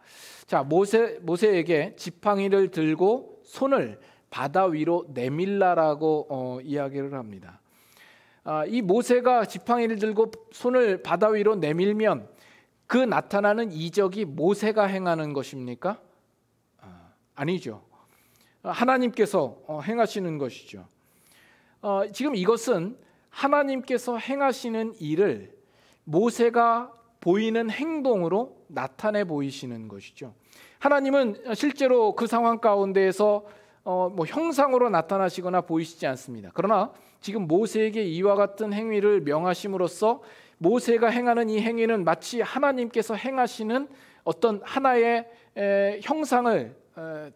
자, 모세에게 지팡이를 들고 손을 바다 위로 내밀라라고 이야기를 합니다. 이 모세가 지팡이를 들고 손을 바다 위로 내밀면 그 나타나는 이적이 모세가 행하는 것입니까? 아니죠. 하나님께서 행하시는 것이죠. 지금 이것은 하나님께서 행하시는 일을 모세가 보이는 행동으로 나타내 보이시는 것이죠. 하나님은 실제로 그 상황 가운데에서 형상으로 나타나시거나 보이시지 않습니다. 그러나 지금 모세에게 이와 같은 행위를 명하심으로써 모세가 행하는 이 행위는 마치 하나님께서 행하시는 어떤 하나의 형상을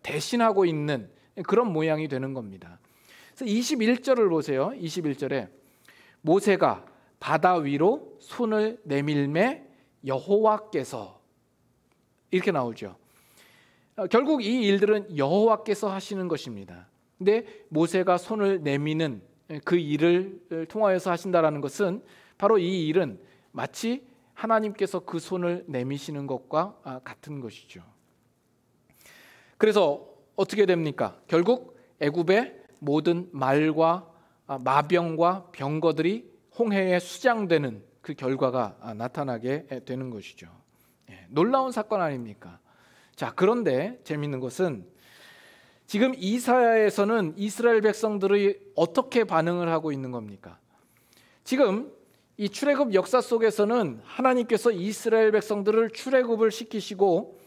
대신하고 있는 그런 모양이 되는 겁니다. 그래서 21절을 보세요. 21절에 모세가 바다 위로 손을 내밀매 여호와께서 이렇게 나오죠. 결국 이 일들은 여호와께서 하시는 것입니다. 근데 모세가 손을 내미는 그 일을 통하여서 하신다라는 것은 바로 이 일은 마치 하나님께서 그 손을 내미시는 것과 같은 것이죠. 그래서 어떻게 됩니까? 결국 애굽의 모든 말과 마병과 병거들이 홍해에 수장되는 그 결과가 나타나게 되는 것이죠. 놀라운 사건 아닙니까? 자, 그런데 재미있는 것은 지금 이사야에서는 이스라엘 백성들이 어떻게 반응을 하고 있는 겁니까? 지금 이 출애굽 역사 속에서는 하나님께서 이스라엘 백성들을 출애굽을 시키시고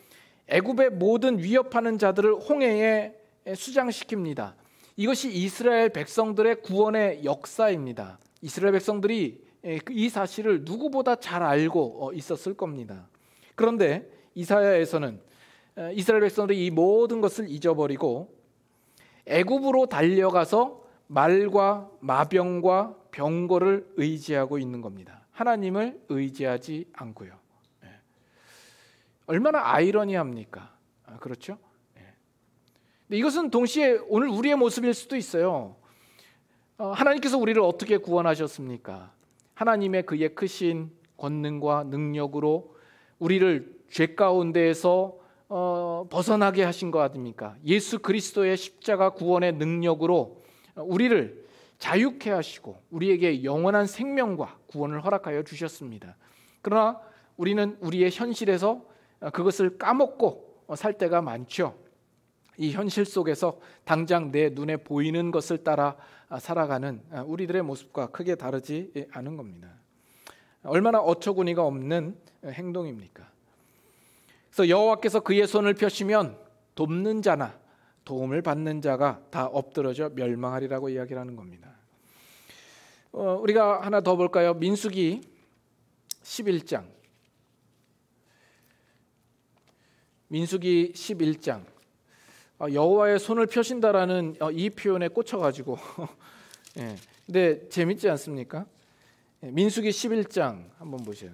애굽의 모든 위협하는 자들을 홍해에 수장시킵니다. 이것이 이스라엘 백성들의 구원의 역사입니다. 이스라엘 백성들이 이 사실을 누구보다 잘 알고 있었을 겁니다. 그런데 이사야에서는 이스라엘 백성들이 이 모든 것을 잊어버리고 애굽으로 달려가서 말과 마병과 병거를 의지하고 있는 겁니다. 하나님을 의지하지 않고요. 얼마나 아이러니합니까? 그렇죠? 근데 이것은 동시에 오늘 우리의 모습일 수도 있어요. 하나님께서 우리를 어떻게 구원하셨습니까? 하나님의 그의 크신 권능과 능력으로 우리를 죄 가운데에서 벗어나게 하신 거 아닙니까? 예수 그리스도의 십자가 구원의 능력으로 우리를 자유케 하시고 우리에게 영원한 생명과 구원을 허락하여 주셨습니다. 그러나 우리는 우리의 현실에서 그것을 까먹고 살 때가 많죠. 이 현실 속에서 당장 내 눈에 보이는 것을 따라 살아가는 우리들의 모습과 크게 다르지 않은 겁니다. 얼마나 어처구니가 없는 행동입니까? 그래서 여호와께서 그의 손을 펴시면 돕는 자나 도움을 받는 자가 다 엎드러져 멸망하리라고 이야기를 하는 겁니다. 우리가 하나 더 볼까요? 민수기 11장. 민수기 11장. 여호와의 손을 펴신다라는 이 표현에 꽂혀가지고 근데 재밌지 않습니까? 민수기 11장 한번 보세요.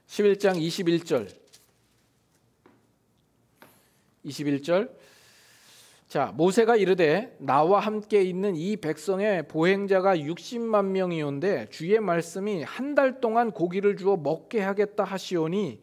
11장 21절. 자, 모세가 이르되 나와 함께 있는 이 백성의 보행자가 60만 명이온데 주의 말씀이 한 달 동안 고기를 주어 먹게 하겠다 하시오니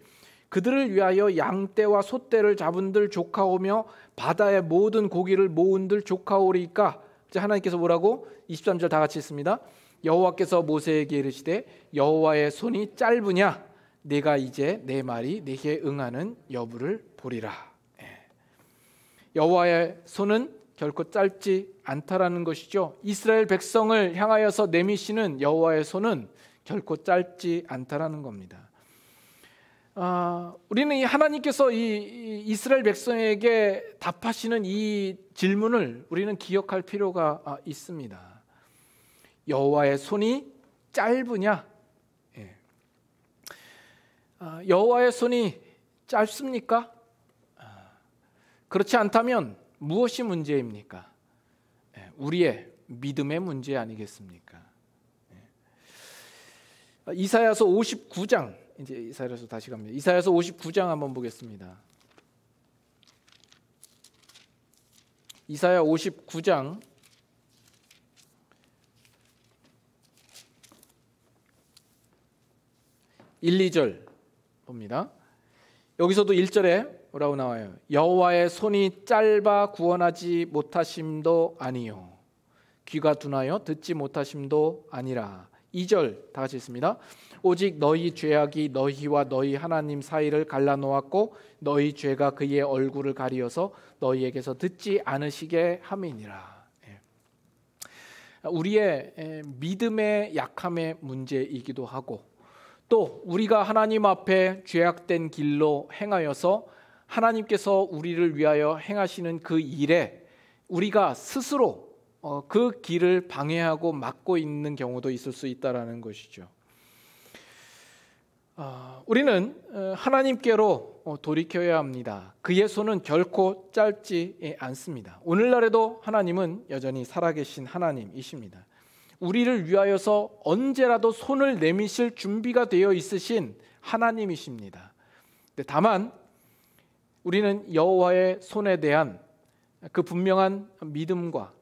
그들을 위하여 양떼와 소떼를 잡은들 조카오며 바다의 모든 고기를 모은들 조카오리까. 하나님께서 뭐라고? 23절 다 같이 읽습니다. 여호와께서 모세에게 이르시되 여호와의 손이 짧으냐 내가 이제 내 말이 네게 응하는 여부를 보리라. 여호와의 손은 결코 짧지 않다라는 것이죠. 이스라엘 백성을 향하여서 내미시는 여호와의 손은 결코 짧지 않다라는 겁니다. 우리는 이 하나님께서 이 이스라엘 백성에게 답하시는 이 질문을 우리는 기억할 필요가 있습니다. 여호와의 손이 짧으냐? 여호와의 손이 짧습니까? 그렇지 않다면 무엇이 문제입니까? 우리의 믿음의 문제 아니겠습니까? 이사야서 59장, 이제 이사야서 다시 갑니다. 이사야서 59장 한번 보겠습니다. 이사야 59장 1, 2절 봅니다. 여기서도 1절에 뭐라고 나와요? 여호와의 손이 짧아 구원하지 못하심도 아니요 귀가 둔하여 듣지 못하심도 아니라. 2절 다 같이 읽습니다. 오직 너희 죄악이 너희와 너희 하나님 사이를 갈라놓았고 너희 죄가 그의 얼굴을 가리어서 너희에게서 듣지 않으시게 함이니라. 우리의 믿음의 약함의 문제이기도 하고 또 우리가 하나님 앞에 죄악된 길로 행하여서 하나님께서 우리를 위하여 행하시는 그 일에 우리가 스스로 그 길을 방해하고 막고 있는 경우도 있을 수 있다라는 것이죠. 우리는 하나님께로 돌이켜야 합니다. 그의 손은 결코 짧지 않습니다. 오늘날에도 하나님은 여전히 살아계신 하나님이십니다. 우리를 위하여서 언제라도 손을 내미실 준비가 되어 있으신 하나님이십니다. 다만 우리는 여호와의 손에 대한 그 분명한 믿음과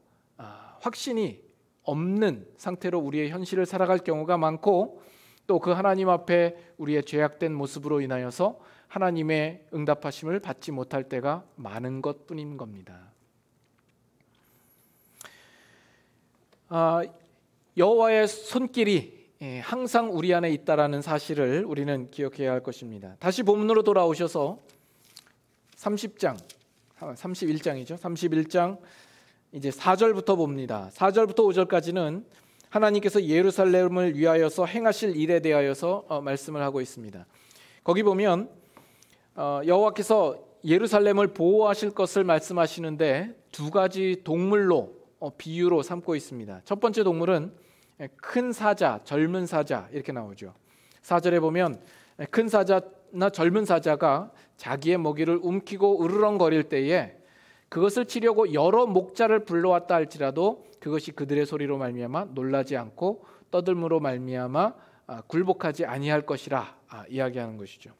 확신이 없는 상태로 우리의 현실을 살아갈 경우가 많고 또 그 하나님 앞에 우리의 죄악된 모습으로 인하여서 하나님의 응답하심을 받지 못할 때가 많은 것뿐인 겁니다. 여호와의 손길이 항상 우리 안에 있다라는 사실을 우리는 기억해야 할 것입니다. 다시 본문으로 돌아오셔서 31장이죠. 31장 이제 4절부터 봅니다. 4절부터 5절까지는 하나님께서 예루살렘을 위하여서 행하실 일에 대하여서 말씀을 하고 있습니다. 거기 보면 여호와께서 예루살렘을 보호하실 것을 말씀하시는데 두 가지 동물로 비유로 삼고 있습니다. 첫 번째 동물은 큰 사자, 젊은 사자 이렇게 나오죠. 4절에 보면 큰 사자나 젊은 사자가 자기의 먹이를 움키고 으르렁거릴 때에 그것을 치려고 여러 목자를 불러왔다 할지라도 그것이 그들의 소리로 말미암아 놀라지 않고 떠들므로 말미암아 굴복하지 아니할 것이라 이야기하는 것이죠.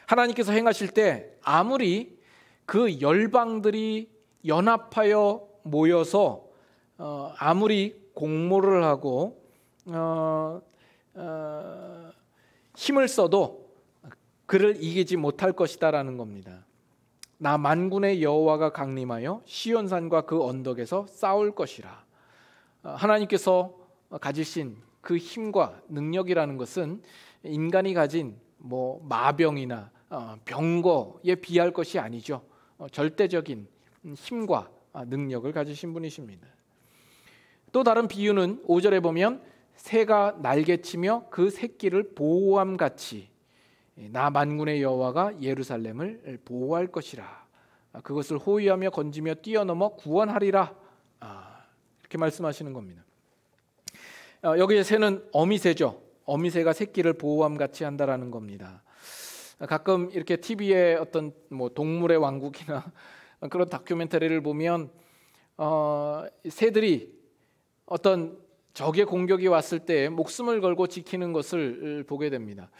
하나님께서 행하실 때 아무리 그 열방들이 연합하여 모여서 아무리 공모를 하고 힘을 써도 그를 이기지 못할 것이다라는 겁니다. 나 만군의 여호와가 강림하여 시온산과 그 언덕에서 싸울 것이라. 하나님께서 가지신 그 힘과 능력이라는 것은 인간이 가진 마병이나 병거에 비할 것이 아니죠. 절대적인 힘과 능력을 가지신 분이십니다. 또 다른 비유는 5절에 보면 새가 날개치며 그 새끼를 보호함 같이 나 만군의 여호와가 예루살렘을 보호할 것이라. 그것을 호위하며 건지며 뛰어넘어 구원하리라. 이렇게 말씀하시는 겁니다. 여기에 새는 어미새죠. 어미새가 새끼를 보호함 같이 한다라는 겁니다. 가끔 이렇게 TV에 어떤 동물의 왕국이나 그런 다큐멘터리를 보면 새들이 어떤 적의 공격이 왔을 때 목숨을 걸고 지키는 것을 보게 됩니다.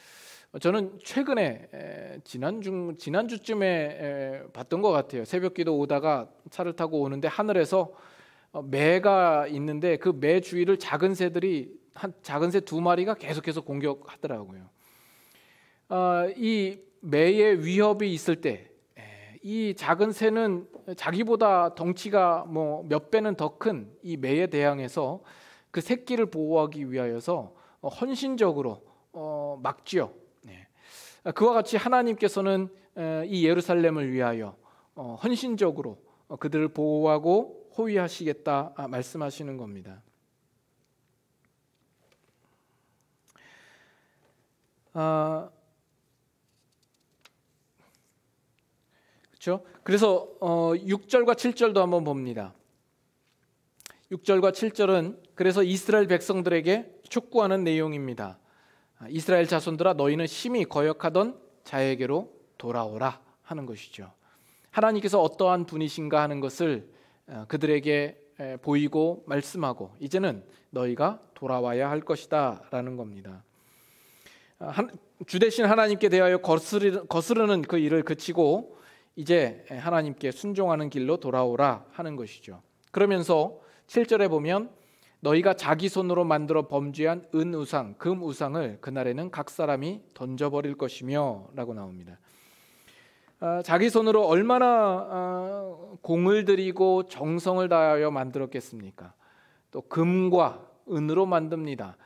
저는 최근에 지난주쯤에 봤던 것 같아요. 새벽기도 오다가 차를 타고 오는데 하늘에서 매가 있는데 그 매 주위를 작은 새 2마리가 계속해서 공격하더라고요. 이 매의 위협이 있을 때 이 작은 새는 자기보다 덩치가 몇 배는 더 큰 이 매에 대항해서 그 새끼를 보호하기 위하여서 헌신적으로 막지요. 그와 같이 하나님께서는 이 예루살렘을 위하여 헌신적으로 그들을 보호하고 호위하시겠다 말씀하시는 겁니다. 그렇죠? 그래서 6절과 7절도 한번 봅니다. 6절과 7절은 그래서 이스라엘 백성들에게 촉구하는 내용입니다. 이스라엘 자손들아 너희는 심히 거역하던 자에게로 돌아오라 하는 것이죠. 하나님께서 어떠한 분이신가 하는 것을 그들에게 보이고 말씀하고 이제는 너희가 돌아와야 할 것이다 라는 겁니다. 주 대신 하나님께 대하여 거스르는 그 일을 그치고 이제 하나님께 순종하는 길로 돌아오라 하는 것이죠. 그러면서 7절에 보면 너희가 자기 손으로 만들어 범죄한 은우상, 금우상을 그날에는 각 사람이 던져버릴 것이며 라고 나옵니다. 자기 손으로 얼마나 공을 들이고 정성을 다하여 만들었겠습니까? 또 금과 은으로 만듭니다.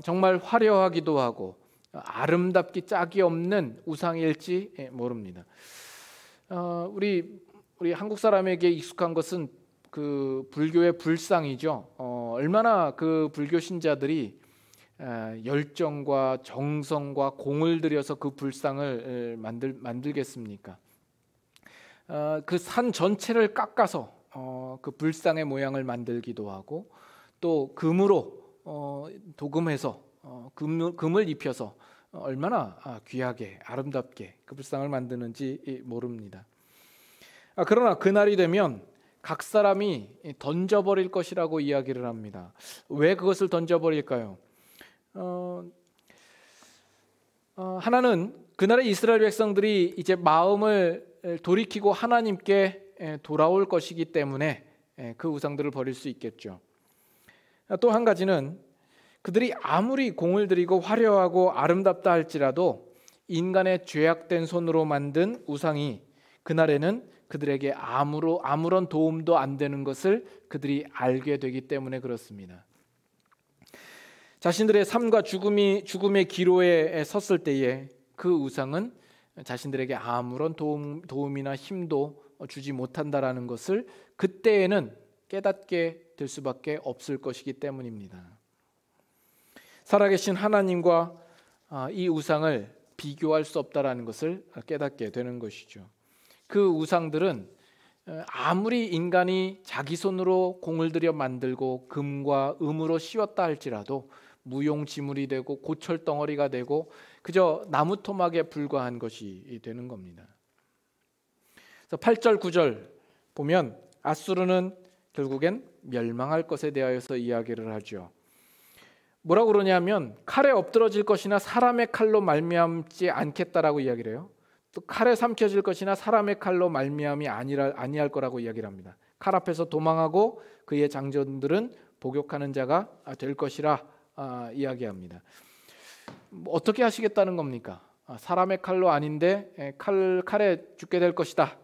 정말 화려하기도 하고 아름답기 짝이 없는 우상일지 모릅니다. 우리 한국 사람에게 익숙한 것은 그 불교의 불상이죠. 얼마나 그 불교 신자들이 열정과 정성과 공을 들여서 그 불상을 만들겠습니까? 그 산 전체를 깎아서 그 불상의 모양을 만들기도 하고 또 금으로 도금해서 금을 입혀서 얼마나 귀하게 아름답게 그 불상을 만드는지 모릅니다. 그러나 그날이 되면 각 사람이 던져버릴 것이라고 이야기를 합니다. 왜 그것을 던져버릴까요? 하나는 그날의 이스라엘 백성들이 이제 마음을 돌이키고 하나님께 돌아올 것이기 때문에 그 우상들을 버릴 수 있겠죠. 또 한 가지는 그들이 아무리 공을 들이고 화려하고 아름답다 할지라도 인간의 죄악된 손으로 만든 우상이 그날에는 그들에게 아무런 도움도 안 되는 것을 그들이 알게 되기 때문에 그렇습니다. 자신들의 삶과 죽음의 기로에 섰을 때에 그 우상은 자신들에게 아무런 도움이나 힘도 주지 못한다라는 것을 그때에는 깨닫게 될 수밖에 없을 것이기 때문입니다. 살아계신 하나님과 이 우상을 비교할 수 없다라는 것을 깨닫게 되는 것이죠. 그 우상들은 아무리 인간이 자기 손으로 공을 들여 만들고 금과 음으로 씌웠다 할지라도 무용지물이 되고 고철덩어리가 되고 그저 나무 토막에 불과한 것이 되는 겁니다. 그래서 8절 9절 보면 아수르는 결국엔 멸망할 것에 대하여서 이야기를 하죠. 뭐라고 그러냐면 칼에 엎드러질 것이나 사람의 칼로 말미암지 않겠다라고 이야기를 해요. 또 칼에 삼켜질 것이나 사람의 칼로 말미암이 아니할 거라고 이야기를 합니다. 칼 앞에서 도망하고 그의 장전들은 복역하는 자가 될 것이라 이야기합니다. 어떻게 하시겠다는 겁니까? 사람의 칼로 아닌데 칼에 죽게 될 것이다.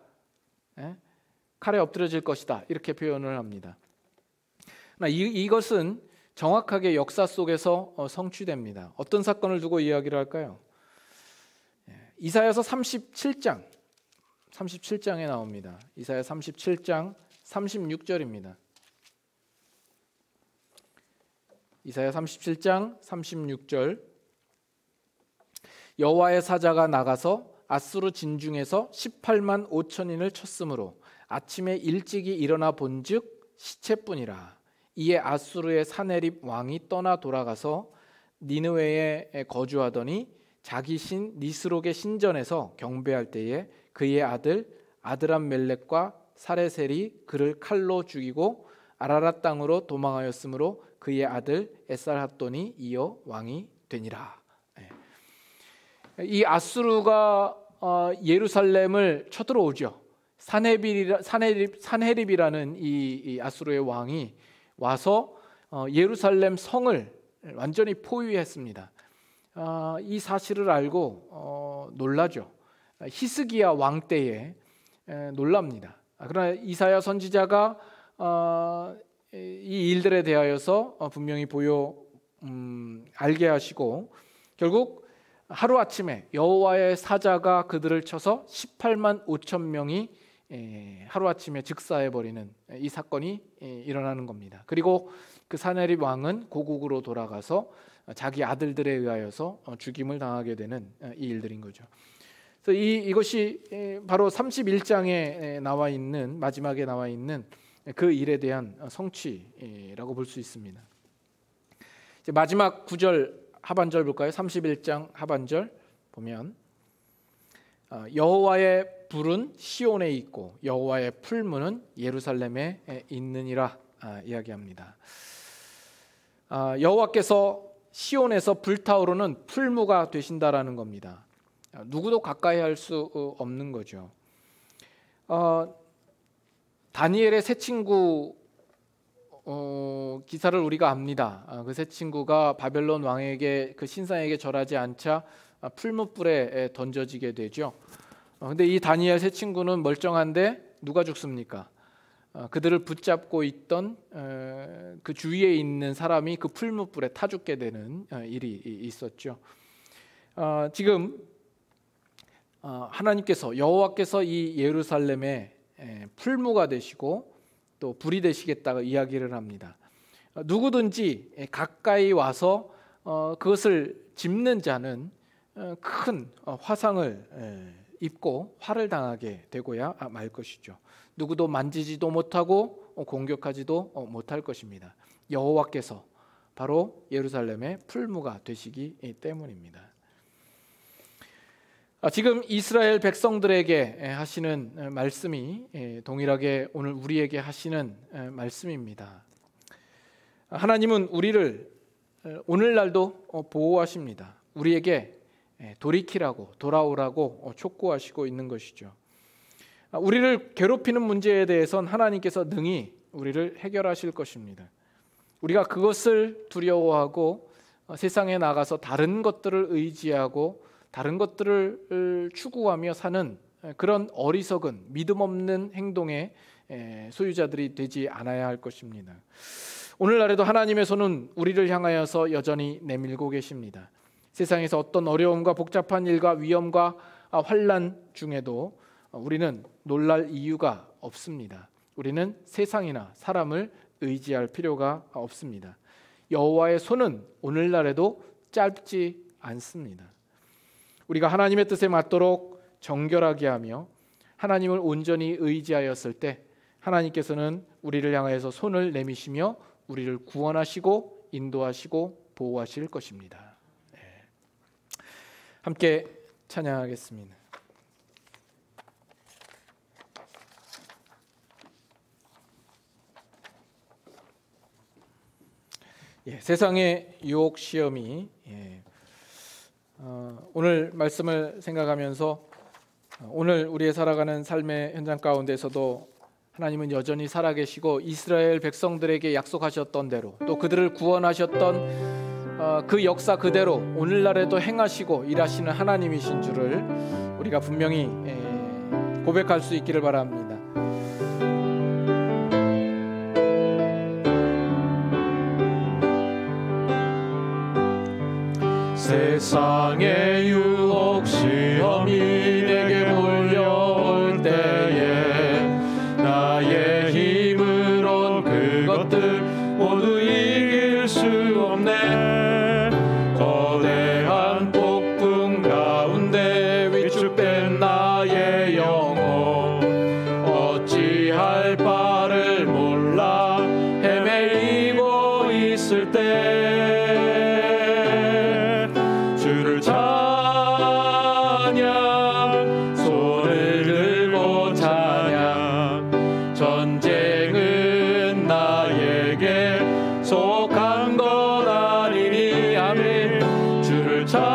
칼에 엎드려질 것이다. 이렇게 표현을 합니다. 이것은 정확하게 역사 속에서 성취됩니다. 어떤 사건을 두고 이야기를 할까요? 이사야서 37장에 나옵니다. 이사야 37장 36절입니다. 이사야 37장 36절 여호와의 사자가 나가서 아수르 진중에서 18만 5천인을 쳤으므로 아침에 일찍이 일어나 본즉 시체뿐이라. 이에 아수르의 사네립 왕이 떠나 돌아가서 니느웨에 거주하더니 자기 신 니스록의 신전에서 경배할 때에 그의 아들 아드람멜렉과 사레셀이 그를 칼로 죽이고 아라랏 땅으로 도망하였으므로 그의 아들 에살핫돈이 이어 왕이 되니라. 이 아수르가 예루살렘을 쳐들어오죠. 사네립이라는 이 아수르의 왕이 와서 예루살렘 성을 완전히 포위했습니다. 이 사실을 알고 놀라죠. 히스기야 왕 때에 놀랍니다. 그러나 이사야 선지자가 이 일들에 대하여서 분명히 알게 하시고 결국 하루아침에 여호와의 사자가 그들을 쳐서 18만 5천 명이 하루아침에 즉사해버리는 이 사건이 일어나는 겁니다. 그리고 그 사네립 왕은 고국으로 돌아가서 자기 아들들에 의하여서 죽임을 당하게 되는 이 일들인 거죠. 그래서 이것이 바로 31장에 나와 있는 마지막에 나와 있는 그 일에 대한 성취라고 볼 수 있습니다. 이제 마지막 9절 하반절 볼까요? 31장 하반절 보면 여호와의 불은 시온에 있고 여호와의 풀무는 예루살렘에 있느니라 이야기합니다. 여호와께서 시온에서 불타오르는 풀무가 되신다라는 겁니다. 누구도 가까이 할 수 없는 거죠. 다니엘의 세 친구 기사를 우리가 압니다. 그 세 친구가 바벨론 왕에게 그 신상에게 절하지 않자 풀무불에 던져지게 되죠. 근데 이 다니엘 세 친구는 멀쩡한데 누가 죽습니까? 그들을 붙잡고 있던 그 주위에 있는 사람이 그 풀무불에 타 죽게 되는 일이 있었죠. 지금 하나님께서 여호와께서 이 예루살렘에 풀무가 되시고 또 불이 되시겠다고 이야기를 합니다. 누구든지 가까이 와서 그것을 짚는 자는 큰 화상을 입고 화를 당하게 되고야 말 것이죠. 누구도 만지지도 못하고 공격하지도 못할 것입니다. 여호와께서 바로 예루살렘의 풀무가 되시기 때문입니다. 지금 이스라엘 백성들에게 하시는 말씀이 동일하게 오늘 우리에게 하시는 말씀입니다. 하나님은 우리를 오늘날도 보호하십니다. 우리에게 돌이키라고 돌아오라고 촉구하시고 있는 것이죠. 우리를 괴롭히는 문제에 대해서는 하나님께서 능히 우리를 해결하실 것입니다. 우리가 그것을 두려워하고 세상에 나가서 다른 것들을 의지하고 다른 것들을 추구하며 사는 그런 어리석은 믿음 없는 행동의 소유자들이 되지 않아야 할 것입니다. 오늘날에도 하나님의 손은 우리를 향하여서 여전히 내밀고 계십니다. 세상에서 어떤 어려움과 복잡한 일과 위험과 환난 중에도 우리는 놀랄 이유가 없습니다. 우리는 세상이나 사람을 의지할 필요가 없습니다. 여호와의 손은 오늘날에도 짧지 않습니다. 우리가 하나님의 뜻에 맞도록 정결하게 하며 하나님을 온전히 의지하였을 때 하나님께서는 우리를 향하여서 손을 내미시며 우리를 구원하시고 인도하시고 보호하실 것입니다. 함께 찬양하겠습니다. 세상의 유혹 시험이 오늘 말씀을 생각하면서 오늘 우리의 살아가는 삶의 현장 가운데서도 하나님은 여전히 살아계시고 이스라엘 백성들에게 약속하셨던 대로 또 그들을 구원하셨던 그 역사 그대로 오늘날에도 행하시고 일하시는 하나님이신 줄을 우리가 분명히 고백할 수 있기를 바랍니다. 세상의 유혹 시험이 내게 몰려올 때에 나의 힘으론 그것들 모두 이길 수 없네. 거대한 폭풍 가운데 위축된 나의 영혼 어찌할 바를 몰라 헤매이고 있을 때 주를 찬양 손을 들고 찬양 전쟁은 나에게 속한 것 아니니 아멘. 주를 찬양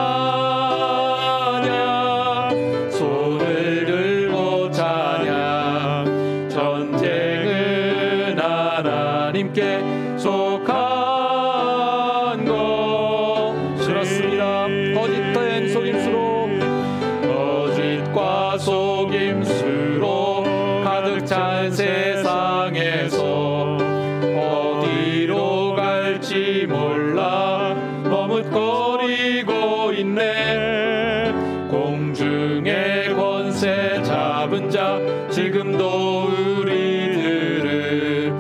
손을 들고 찬양 전쟁은 하나님께 속한 것. 그렇습니다. 거짓된 속임수로 거짓과 속임수로 가득 찬 세상에서 어디로 갈지 몰라 머뭇거리고 있네. 공중의 권세 잡은 자 지금도 우리들을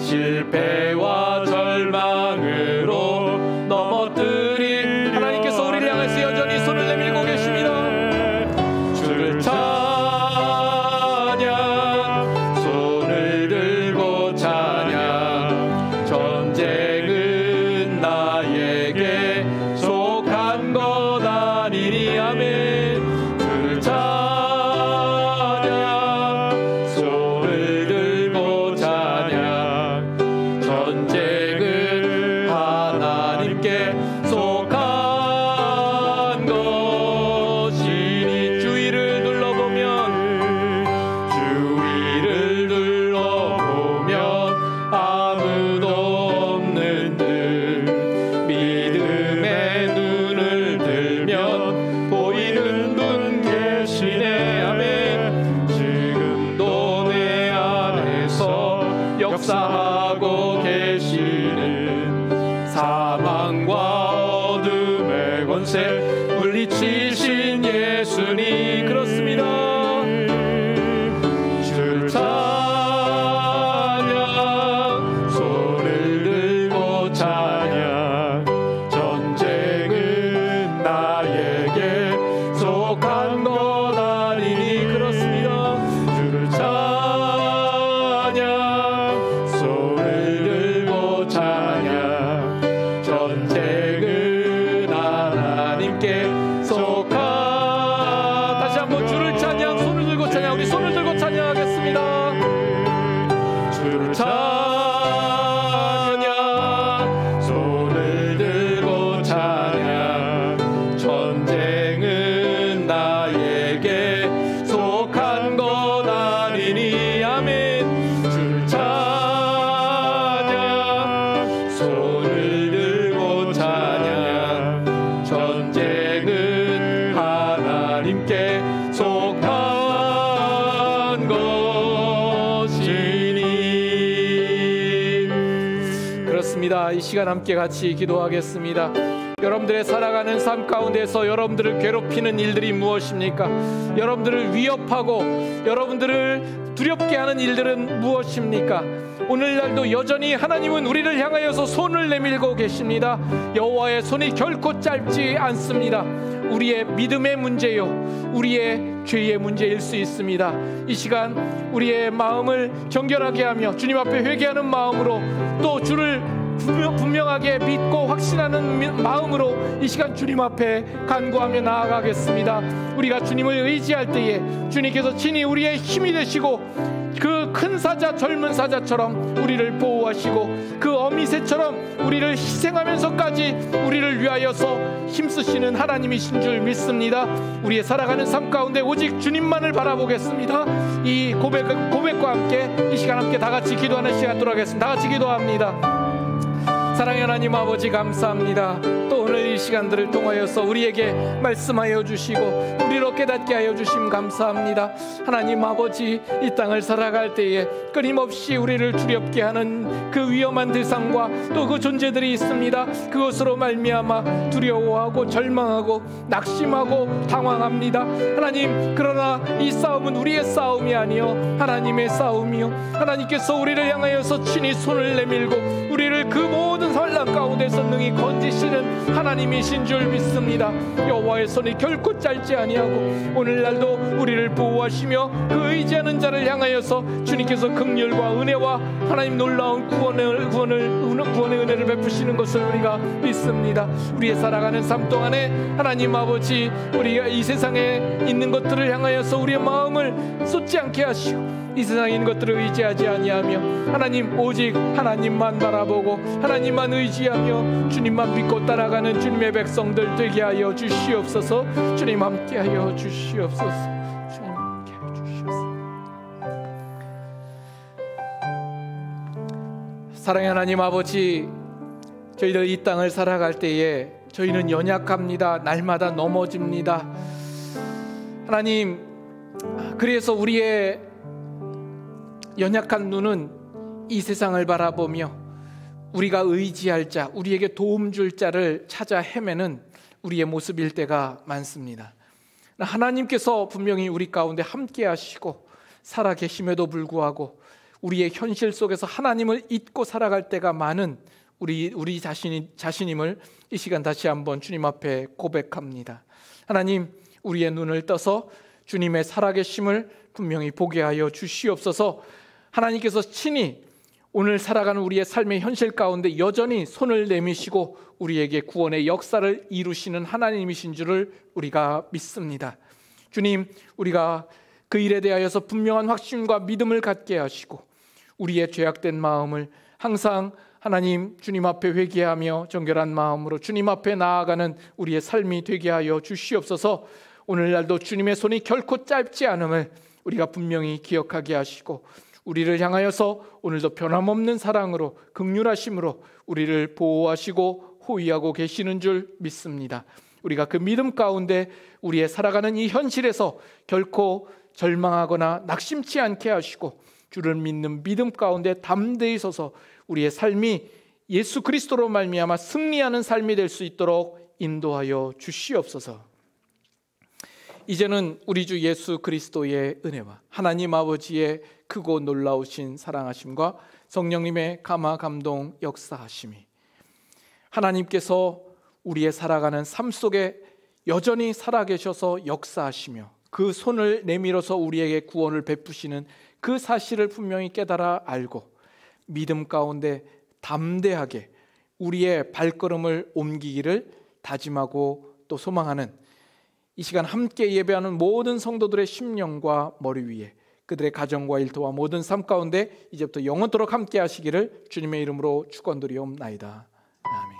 실패와 절망으로 넘어뜨린 하나님께서 우리를 향해서 여전히 손을 내밀고 계십니다. 주를 찬양 손을 들고 찬양 전쟁은 나에게 속한 것 아니니 아멘. 주를 찬양 손을 들고 찬양 전쟁은 하나님께 속한 것이니. 주위를 둘러보면 아무도 없는 듯 믿음의 눈을 들면 보이는 분 계시네 아멘. 지금도 내 안에서 역사하고 계시는 사망과 어둠의 권세 물리치신 예수니. 그렇습니다. 주를 찬양 손을 들고 찬양 전쟁은 나에게 속한 것 아니니. 그렇습니다. 주를 찬양 손을 들고 찬양 전쟁은 하나님께 속한. 다시 한번 주를 찬양 손을 들고 찬양. 우리 손을 들고 찬양하겠습니다. 주를 찬양 손을 들고 찬양 전쟁은 나에게 속한 것 아니니 아멘. 주를 찬양 손을 들고 찬양 전쟁은 하나님께 속한 것이니. 그렇습니다. 이 시간 함께 같이 기도하겠습니다. 여러분들의 살아가는 삶 가운데서 여러분들을 괴롭히는 일들이 무엇입니까? 여러분들을 위협하고 여러분들을 두렵게 하는 일들은 무엇입니까? 오늘날도 여전히 하나님은 우리를 향하여서 손을 내밀고 계십니다. 여호와의 손이 결코 짧지 않습니다. 우리의 믿음의 문제요, 우리의 죄의 문제일 수 있습니다. 이 시간 우리의 마음을 정결하게 하며 주님 앞에 회개하는 마음으로 또 주를 분명하게 믿고 확신하는 마음으로 이 시간 주님 앞에 간구하며 나아가겠습니다. 우리가 주님을 의지할 때에 주님께서 친히 우리의 힘이 되시고 그 큰 큰 사자 젊은 사자처럼 우리를 보호하시고 그 어미새처럼 우리를 희생하면서까지 우리를 위하여서 힘쓰시는 하나님이신 줄 믿습니다. 우리의 살아가는 삶 가운데 오직 주님만을 바라보겠습니다. 이 고백과 함께 이 시간 함께 다 같이 기도하는 시간 돌아가겠습니다. 다 같이 기도합니다. 사랑의 하나님 아버지, 감사합니다. 또 오늘 이 시간들을 통하여서 우리에게 말씀하여 주시고 우리로 깨닫게 하여 주심 감사합니다. 하나님 아버지, 이 땅을 살아갈 때에 끊임없이 우리를 두렵게 하는 그 위험한 대상과 또 그 존재들이 있습니다. 그것으로 말미암아 두려워하고 절망하고 낙심하고 당황합니다. 하나님, 그러나 이 싸움은 우리의 싸움이 아니요 하나님의 싸움이요, 하나님께서 우리를 향하여서 친히 손을 내밀고 우리를 그 모든 환난 가운데서 능히 건지시는 하나님이신 줄 믿습니다. 여호와의 손이 결코 짧지 아니하고 오늘날도 우리를 보호하시며 그 의지하는 자를 향하여서 주님께서 긍휼과 은혜와 하나님 놀라운 구원의 은혜를 베푸시는 것을 우리가 믿습니다. 우리의 살아가는 삶 동안에 하나님 아버지, 우리가 이 세상에 있는 것들을 향하여서 우리의 마음을 쏟지 않게 하시고 이 세상에 있는 것들을 의지하지 아니하며 하나님 오직 하나님만 바라보고 하나님만 의지하며 주님만 믿고 따라가는 주님의 백성들 되게 하여 주시옵소서. 주님 함께하여 주시옵소서. 주님 함께하여 주시옵소서. 사랑의 하나님 아버지, 저희들 이 땅을 살아갈 때에 저희는 연약합니다. 날마다 넘어집니다. 하나님, 그래서 우리의 연약한 눈은 이 세상을 바라보며 우리가 의지할 자, 우리에게 도움 줄 자를 찾아 헤매는 우리의 모습일 때가 많습니다. 하나님께서 분명히 우리 가운데 함께 하시고 살아 계심에도 불구하고 우리의 현실 속에서 하나님을 잊고 살아갈 때가 많은 우리 자신임을 이 시간 다시 한번 주님 앞에 고백합니다. 하나님, 우리의 눈을 떠서 주님의 살아계심을 분명히 보게 하여 주시옵소서. 하나님께서 친히 오늘 살아가는 우리의 삶의 현실 가운데 여전히 손을 내미시고 우리에게 구원의 역사를 이루시는 하나님이신 줄을 우리가 믿습니다. 주님, 우리가 그 일에 대하여서 분명한 확신과 믿음을 갖게 하시고 우리의 죄악된 마음을 항상 하나님 주님 앞에 회개하며 정결한 마음으로 주님 앞에 나아가는 우리의 삶이 되게 하여 주시옵소서. 오늘날도 주님의 손이 결코 짧지 않음을 우리가 분명히 기억하게 하시고 우리를 향하여서 오늘도 변함없는 사랑으로 긍휼하심으로 우리를 보호하시고 호위하고 계시는 줄 믿습니다. 우리가 그 믿음 가운데 우리의 살아가는 이 현실에서 결코 절망하거나 낙심치 않게 하시고 주를 믿는 믿음 가운데 담대히 서서 우리의 삶이 예수 그리스도로 말미암아 승리하는 삶이 될 수 있도록 인도하여 주시옵소서. 이제는 우리 주 예수 그리스도의 은혜와 하나님 아버지의 크고 놀라우신 사랑하심과 성령님의 감화 감동 역사하심이 하나님께서 우리의 살아가는 삶 속에 여전히 살아계셔서 역사하시며 그 손을 내밀어서 우리에게 구원을 베푸시는 그 사실을 분명히 깨달아 알고 믿음 가운데 담대하게 우리의 발걸음을 옮기기를 다짐하고 또 소망하는 이 시간 함께 예배하는 모든 성도들의 심령과 머리 위에 그들의 가정과 일터와 모든 삶 가운데 이제부터 영원토록 함께 하시기를 주님의 이름으로 축원드리옵나이다. 아멘.